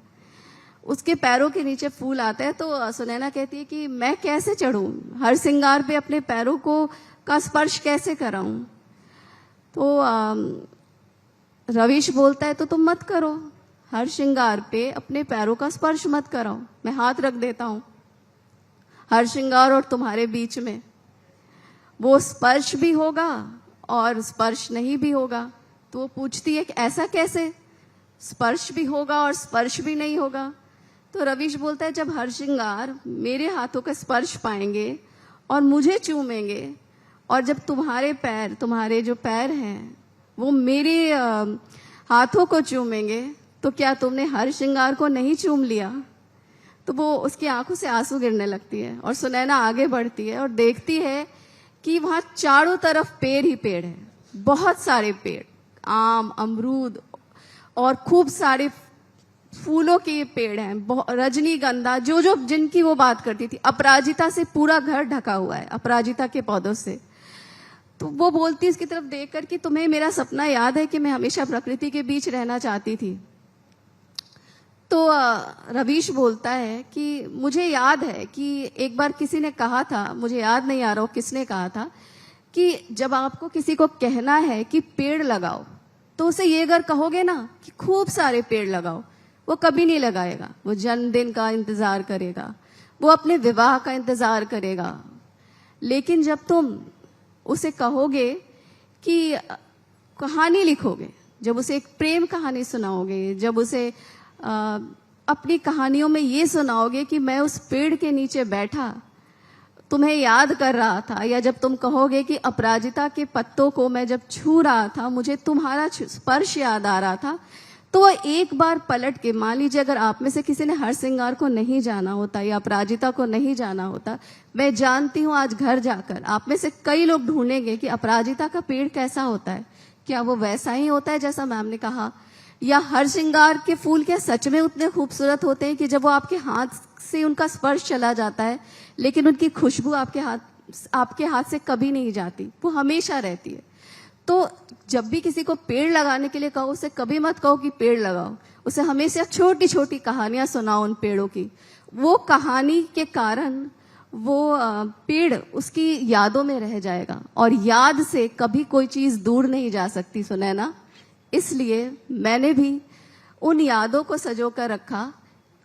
उसके पैरों के नीचे फूल आता है। तो सुनैना कहती है कि मैं कैसे चढ़ूं, हरसिंगार पे अपने पैरों का स्पर्श कैसे कराऊं। तो रवीश बोलता है तो तुम मत करो, हर श्रृंगार पे अपने पैरों का स्पर्श मत कराओ, मैं हाथ रख देता हूं हर श्रृंगार और तुम्हारे बीच में, वो स्पर्श भी होगा और स्पर्श नहीं भी होगा। तो वो पूछती है कि ऐसा कैसे, स्पर्श भी होगा और स्पर्श भी नहीं होगा। तो रवीश बोलता है जब हर श्रृंगार मेरे हाथों का स्पर्श पाएंगे और मुझे चूमेंगे, और जब तुम्हारे जो पैर हैं वो मेरे हाथों को चूमेंगे, तो क्या तुमने हर श्रृंगार को नहीं चूम लिया। तो वो उसकी आंखों से आंसू गिरने लगती है और सुनैना आगे बढ़ती है और देखती है कि वहां चारों तरफ पेड़ ही पेड़ है, बहुत सारे पेड़, आम, अमरूद और खूब सारे फूलों के पेड़ हैं, रजनीगंधा, जो जिनकी वो बात करती थी। अपराजिता से पूरा घर ढका हुआ है, अपराजिता के पौधों से। तो वो बोलती है इसकी तरफ देखकर कि तुम्हें मेरा सपना याद है कि मैं हमेशा प्रकृति के बीच रहना चाहती थी। तो रवीश बोलता है कि मुझे याद है कि एक बार किसी ने कहा था, मुझे याद नहीं आ रहा किसने कहा था, कि जब आपको किसी को कहना है कि पेड़ लगाओ, तो उसे ये अगर कहोगे ना कि खूब सारे पेड़ लगाओ, वो कभी नहीं लगाएगा। वो जन्मदिन का इंतजार करेगा, वो अपने विवाह का इंतजार करेगा। लेकिन जब तुम उसे कहोगे कि कहानी लिखोगे, जब उसे एक प्रेम कहानी सुनाओगे, जब उसे अपनी कहानियों में ये सुनाओगे कि मैं उस पेड़ के नीचे बैठा तुम्हें याद कर रहा था, या जब तुम कहोगे कि अपराजिता के पत्तों को मैं जब छू रहा था मुझे तुम्हारा स्पर्श याद आ रहा था, तो एक बार पलट के, मान लीजिए अगर आप में से किसी ने हरसिंगार को नहीं जाना होता या अपराजिता को नहीं जाना होता, मैं जानती हूँ आज घर जाकर आप में से कई लोग ढूंढेंगे कि अपराजिता का पेड़ कैसा होता है, क्या वो वैसा ही होता है जैसा मैम ने कहा, या हरसिंगार के फूल क्या सच में उतने खूबसूरत होते हैं कि जब वो आपके हाथ से उनका स्पर्श चला जाता है लेकिन उनकी खुशबू आपके हाथ से कभी नहीं जाती, वो हमेशा रहती है। तो जब भी किसी को पेड़ लगाने के लिए कहो, उसे कभी मत कहो कि पेड़ लगाओ, उसे हमेशा छोटी छोटी कहानियां सुनाओ उन पेड़ों की। वो कहानी के कारण वो पेड़ उसकी यादों में रह जाएगा, और याद से कभी कोई चीज दूर नहीं जा सकती सुनैना। इसलिए मैंने भी उन यादों को संजो कर रखा,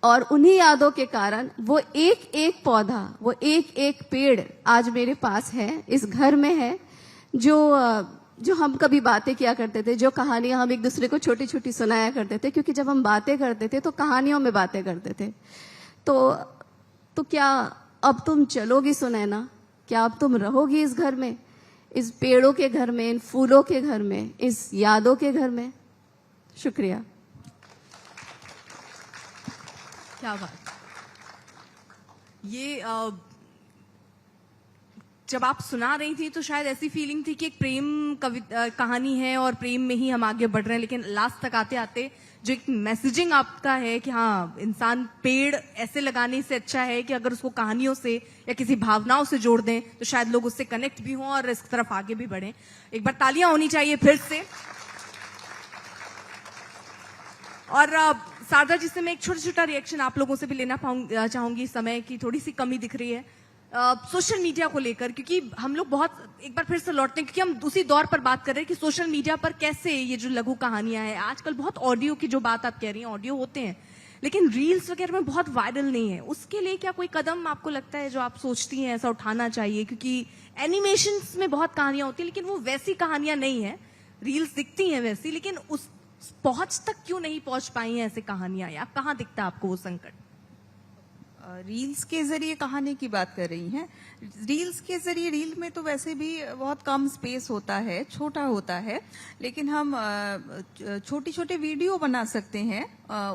और उन्हीं यादों के कारण वो एक एक पौधा, वो एक एक पेड़ आज मेरे पास है, इस घर में है, जो हम कभी बातें किया करते थे, जो कहानियां हम एक दूसरे को छोटी छोटी सुनाया करते थे, क्योंकि जब हम बातें करते थे तो कहानियों में बातें करते थे। तो क्या अब तुम चलोगी सुनैना, क्या अब तुम रहोगी इस घर में, इस पेड़ों के घर में, इन फूलों के घर में, इस यादों के घर में? शुक्रिया। क्या बात। ये जब आप सुना रही थी तो शायद ऐसी फीलिंग थी कि एक प्रेम कहानी है और प्रेम में ही हम आगे बढ़ रहे हैं, लेकिन लास्ट तक आते आते जो एक मैसेजिंग आपका है कि हाँ, इंसान पेड़ ऐसे लगाने से अच्छा है कि अगर उसको कहानियों से या किसी भावनाओं से जोड़ दें तो शायद लोग उससे कनेक्ट भी हों और इस तरफ आगे भी बढ़ें। एक बार तालियां होनी चाहिए फिर से। और शारदा जी से मैं एक छोटा छोटा रिएक्शन आप लोगों से भी लेना चाहूंगी, समय की थोड़ी सी कमी दिख रही है सोशल मीडिया को लेकर, क्योंकि हम लोग बहुत एक बार फिर से लौटते हैं, क्योंकि हम उसी दौर पर बात कर रहे हैं कि सोशल मीडिया पर कैसे ये जो लघु कहानियां हैं, आजकल बहुत ऑडियो की जो बात आप कह रही हैं, ऑडियो होते हैं लेकिन रील्स वगैरह में बहुत वायरल नहीं है, उसके लिए क्या कोई कदम आपको लगता है जो आप सोचती हैं ऐसा उठाना चाहिए? क्योंकि एनिमेशंस में बहुत कहानियां होती हैं लेकिन वो वैसी कहानियां नहीं है, रील्स दिखती हैं वैसी, लेकिन उस पहुंच तक क्यों नहीं पहुंच पाई हैं ऐसी कहानियां, या कहाँ दिखता है आपको वो संकट? रील्स के जरिए कहानी की बात कर रही हैं। रील्स के जरिए, रील में तो वैसे भी बहुत कम स्पेस होता है, छोटा होता है, लेकिन हम छोटी छोटे वीडियो बना सकते हैं,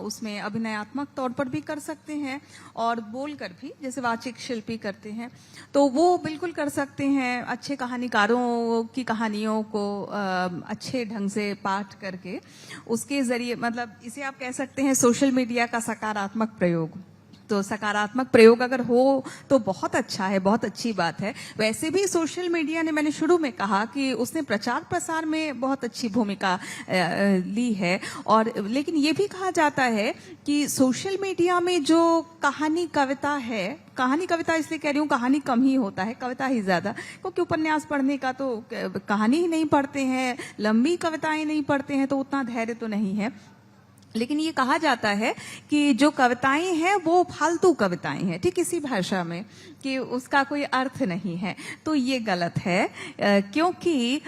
उसमें अभिनयात्मक तौर पर भी कर सकते हैं और बोलकर भी, जैसे वाचिक शिल्पी करते हैं, तो वो बिल्कुल कर सकते हैं। अच्छे कहानीकारों की कहानियों को अच्छे ढंग से पाठ करके उसके जरिए, मतलब इसे आप कह सकते हैं सोशल मीडिया का सकारात्मक प्रयोग। तो सकारात्मक प्रयोग अगर हो तो बहुत अच्छा है, बहुत अच्छी बात है। वैसे भी सोशल मीडिया ने, मैंने शुरू में कहा कि उसने प्रचार प्रसार में बहुत अच्छी भूमिका ली है, और लेकिन ये भी कहा जाता है कि सोशल मीडिया में जो कहानी कविता है, कहानी कविता इसलिए कह रही हूँ, कहानी कम ही होता है, कविता ही ज्यादा, क्योंकि उपन्यास पढ़ने का तो कहानी ही नहीं पढ़ते हैं, लंबी कविताएं नहीं पढ़ते हैं, तो उतना धैर्य तो नहीं है। लेकिन ये कहा जाता है कि जो कविताएं हैं वो फालतू कविताएं हैं, ठीक इसी भाषा में, कि उसका कोई अर्थ नहीं है। तो ये गलत है, क्योंकि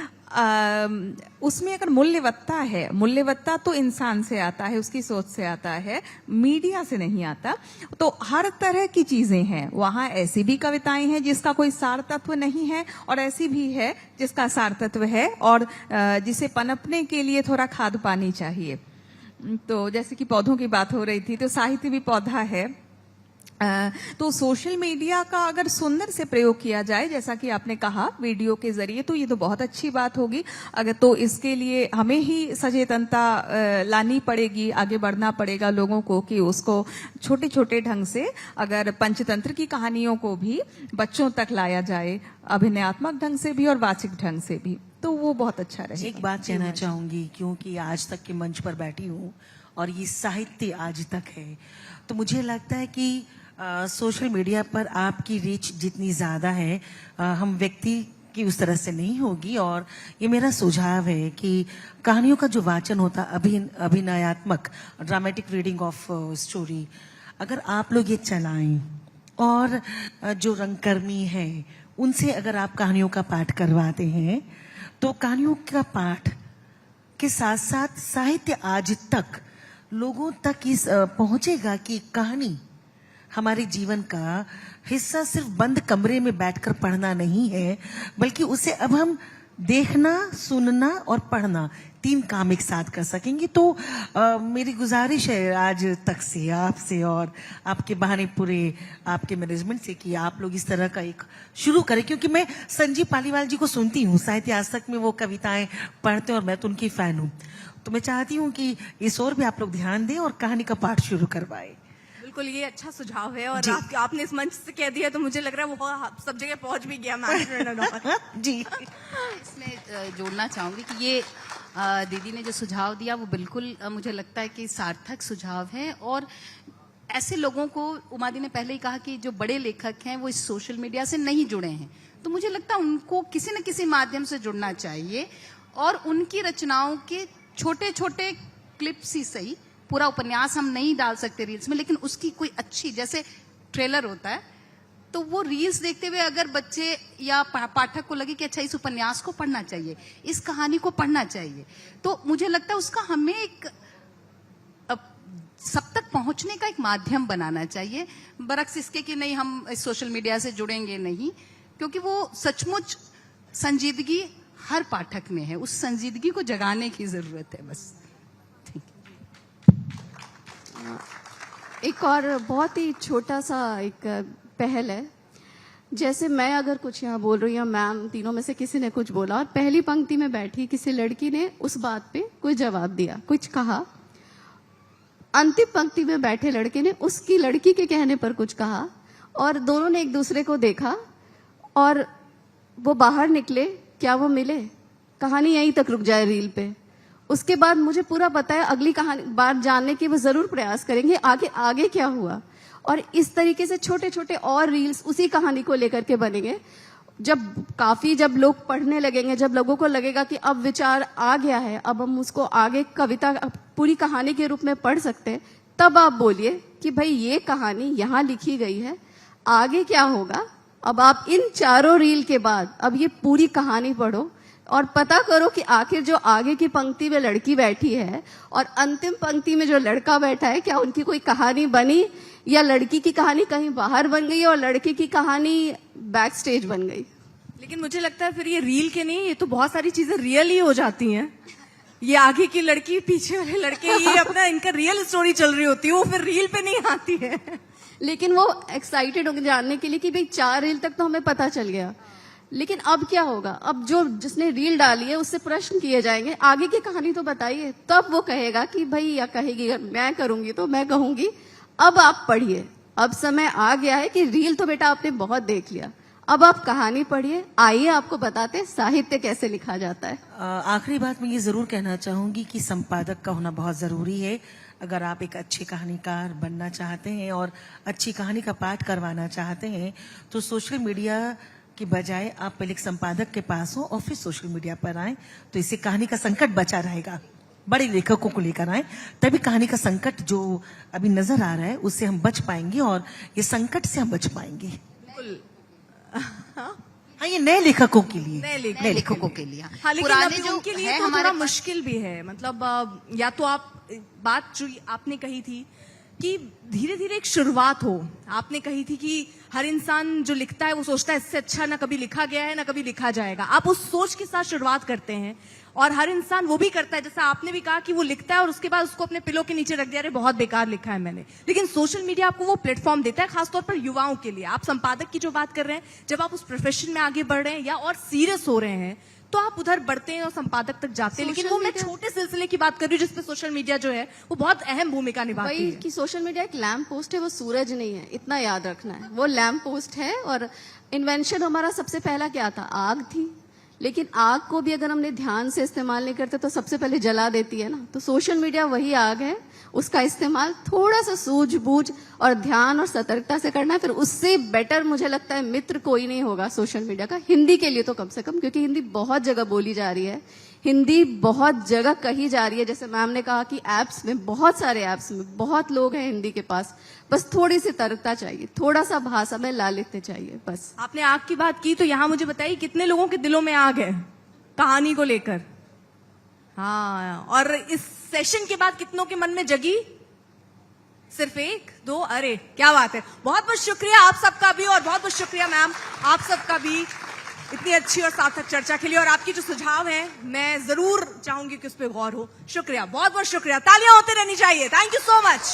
उसमें अगर मूल्यवत्ता है, मूल्यवत्ता तो इंसान से आता है, उसकी सोच से आता है, मीडिया से नहीं आता। तो हर तरह की चीजें हैं वहां। ऐसी भी कविताएं हैं जिसका कोई सार तत्व नहीं है, और ऐसी भी है जिसका सार तत्व है और जिसे पनपने के लिए थोड़ा खाद पानी चाहिए। तो जैसे कि पौधों की बात हो रही थी, तो साहित्य भी पौधा है। तो सोशल मीडिया का अगर सुंदर से प्रयोग किया जाए, जैसा कि आपने कहा वीडियो के जरिए, तो ये तो बहुत अच्छी बात होगी। अगर तो इसके लिए हमें ही सचेतनता लानी पड़ेगी, आगे बढ़ना पड़ेगा लोगों को, कि उसको छोटे छोटे ढंग से, अगर पंचतंत्र की कहानियों को भी बच्चों तक लाया जाए, अभिनयात्मक ढंग से भी और वाचिक ढंग से भी, तो वो बहुत अच्छा रहेगा। एक बात कहना चाहूंगी, क्योंकि आज तक के मंच पर बैठी हूँ और ये साहित्य आज तक है, तो मुझे लगता है कि सोशल मीडिया पर आपकी रीच जितनी ज्यादा है, हम व्यक्ति की उस तरह से नहीं होगी। और ये मेरा सुझाव है कि कहानियों का जो वाचन होता, अभिनयात्मक ड्रामेटिक रीडिंग ऑफ स्टोरी, अगर आप लोग ये चलाएं, और जो रंगकर्मी है उनसे अगर आप कहानियों का पाठ करवाते हैं, तो कहानियों का पाठ के साथ साथ साहित्य आज तक लोगों तक इस पहुंचेगा कि कहानी हमारे जीवन का हिस्सा सिर्फ बंद कमरे में बैठकर पढ़ना नहीं है, बल्कि उसे अब हम देखना, सुनना और पढ़ना, 3 काम एक साथ कर सकेंगे। तो मेरी गुजारिश है आज तक से आपसे और आपके बहाने पूरे आपके मैनेजमेंट से, कि आप लोग इस तरह का एक शुरू करें, क्योंकि मैं संजीव पालीवाल जी को सुनती हूँ, साहित्य आज तक में वो कविताएं पढ़ते हैं और मैं तो उनकी फैन हूँ। तो मैं चाहती हूँ कि इस ओर भी आप लोग ध्यान दें और कहानी का पाठ शुरू करवाएं। बिल्कुल, ये अच्छा सुझाव है, और आपने इस मंच से कह दिया तो मुझे लग रहा है वो सब जगह पहुंच भी गया मैनेजमेंट। जी, इसमें जोड़ना चाहूंगी कि ये दीदी ने जो सुझाव दिया वो बिल्कुल मुझे लगता है कि सार्थक सुझाव है। और ऐसे लोगों को, उमा दी ने पहले ही कहा कि जो बड़े लेखक हैं वो इस सोशल मीडिया से नहीं जुड़े हैं, तो मुझे लगता है उनको किसी न किसी माध्यम से जुड़ना चाहिए, और उनकी रचनाओं के छोटे छोटे क्लिप्स ही सही, पूरा उपन्यास हम नहीं डाल सकते रील्स में, लेकिन उसकी कोई अच्छी, जैसे ट्रेलर होता है, तो वो रील्स देखते हुए अगर बच्चे या पाठक को लगे कि अच्छा इस उपन्यास को पढ़ना चाहिए, इस कहानी को पढ़ना चाहिए, तो मुझे लगता है उसका हमें एक सब तक पहुंचने का एक माध्यम बनाना चाहिए, बरक्स इसके कि नहीं हम इस सोशल मीडिया से जुड़ेंगे नहीं, क्योंकि वो सचमुच संजीदगी हर पाठक में है, उस संजीदगी को जगाने की जरूरत है बस। एक और बहुत ही छोटा सा एक पहल है, जैसे मैं अगर कुछ यहाँ बोल रही हूँ, मैम तीनों में से किसी ने कुछ बोला और पहली पंक्ति में बैठी किसी लड़की ने उस बात पे कोई जवाब दिया, कुछ कहा, अंतिम पंक्ति में बैठे लड़के ने उसकी लड़की के कहने पर कुछ कहा, और दोनों ने एक दूसरे को देखा और वो बाहर निकले, क्या वो मिले? कहानी यहीं तक रुक जाए रील पे। उसके बाद मुझे पूरा पता है अगली कहानी बात जानने की वो जरूर प्रयास करेंगे, आगे आगे क्या हुआ। और इस तरीके से छोटे छोटे और रील्स उसी कहानी को लेकर के बनेंगे। जब लोग पढ़ने लगेंगे, जब लोगों को लगेगा कि अब विचार आ गया है, अब हम उसको आगे कविता पूरी कहानी के रूप में पढ़ सकते हैं, तब आप बोलिए कि भाई ये कहानी यहाँ लिखी गई है, आगे क्या होगा। अब आप इन चारों रील के बाद अब ये पूरी कहानी पढ़ो और पता करो कि आखिर जो आगे की पंक्ति में लड़की बैठी है और अंतिम पंक्ति में जो लड़का बैठा है, क्या उनकी कोई कहानी बनी या लड़की की कहानी कहीं बाहर बन गई और लड़के की कहानी बैक स्टेज बन गई। लेकिन मुझे लगता है फिर ये रील के नहीं, ये तो बहुत सारी चीजें रियल ही हो जाती हैं। ये आगे की लड़की पीछे वाले लड़के, ये अपना इनका रियल स्टोरी चल रही होती है, वो फिर रील पे नहीं आती है। लेकिन वो एक्साइटेड होंगे जानने के लिए कि भाई 4 रील तक तो हमें पता चल गया, लेकिन अब क्या होगा। अब जो जिसने रील डाली है उससे प्रश्न किए जाएंगे, आगे की कहानी तो बताइए, तब वो कहेगा कि भाई, या कहेगी मैं करूंगी तो मैं कहूंगी अब आप पढ़िए, अब समय आ गया है कि रील तो बेटा आपने बहुत देख लिया, अब आप कहानी पढ़िए, आइए आपको बताते हैं साहित्य कैसे लिखा जाता है। आखिरी बात मैं ये जरूर कहना चाहूंगी कि संपादक का होना बहुत जरूरी है। अगर आप एक अच्छे कहानीकार बनना चाहते हैं और अच्छी कहानी का पाठ करवाना चाहते हैं तो सोशल मीडिया की बजाय आप पहले एक संपादक के पास हो और फिर सोशल मीडिया पर आए, तो इससे कहानी का संकट बचा रहेगा। बड़े लेखकों को लेकर आए, तभी कहानी का संकट जो अभी नजर आ रहा है उससे हम बच पाएंगे और ये संकट से हम बच पाएंगे। हाँ, ये नए लेखकों के लिए, नए लेखकों के लिए। हाँ, लेकिन पुराने अभी जो उनके लिए है तो हमारे थोड़ा पास- मुश्किल भी है। मतलब या तो आप बात जो आपने कही थी कि धीरे धीरे एक शुरुआत हो। आपने कही थी कि हर इंसान जो लिखता है वो सोचता है इससे अच्छा ना कभी लिखा गया है ना कभी लिखा जाएगा। आप उस सोच के साथ शुरुआत करते हैं और हर इंसान वो भी करता है, जैसा आपने भी कहा कि वो लिखता है और उसके बाद उसको अपने पिलो के नीचे रख दिया, अरे बहुत बेकार लिखा है मैंने। लेकिन सोशल मीडिया आपको वो प्लेटफॉर्म देता है, खासतौर पर युवाओं के लिए। आप संपादक की जो बात कर रहे हैं, जब आप उस प्रोफेशन में आगे बढ़ रहे हैं या और सीरियस हो रहे हैं तो आप उधर बढ़ते हैं और संपादक तक जाते हैं। लेकिन वो मैं छोटे सिलसिले की बात कर रही हूँ जिसपे सोशल मीडिया जो है वो बहुत अहम भूमिका निभाती वही है। कि सोशल मीडिया एक लैम्प पोस्ट है, वो सूरज नहीं है, इतना याद रखना है। वो लैम्प पोस्ट है और इन्वेंशन हमारा सबसे पहला क्या था, आग थी। लेकिन आग को भी अगर हमने ध्यान से इस्तेमाल नहीं करते तो सबसे पहले जला देती है ना। तो सोशल मीडिया वही आग है, उसका इस्तेमाल थोड़ा सा सूझबूझ और ध्यान और सतर्कता से करना है। फिर उससे बेटर मुझे लगता है मित्र कोई नहीं होगा सोशल मीडिया का, हिंदी के लिए तो कम से कम, क्योंकि हिंदी बहुत जगह बोली जा रही है, हिंदी बहुत जगह कही जा रही है। जैसे मैम ने कहा कि ऐप्स में, बहुत सारे ऐप्स में बहुत लोग हैं हिंदी के पास, बस थोड़ी सी तर्कता चाहिए, थोड़ा सा भाषा में लालित्य चाहिए बस। आपने आग की बात की तो यहाँ मुझे बताइए कितने लोगों के दिलों में आग है कहानी को लेकर। हाँ, और इस सेशन के बाद कितनों के मन में जगी? सिर्फ 1 2? अरे क्या बात है। बहुत बहुत शुक्रिया आप सबका भी और बहुत बहुत शुक्रिया मैम आप सबका भी इतनी अच्छी और सार्थक चर्चा के लिए। और आपकी जो सुझाव है मैं जरूर चाहूंगी कि उस पर गौर हो। शुक्रिया, बहुत बहुत शुक्रिया। तालियां होते रहनी चाहिए। Thank you so much.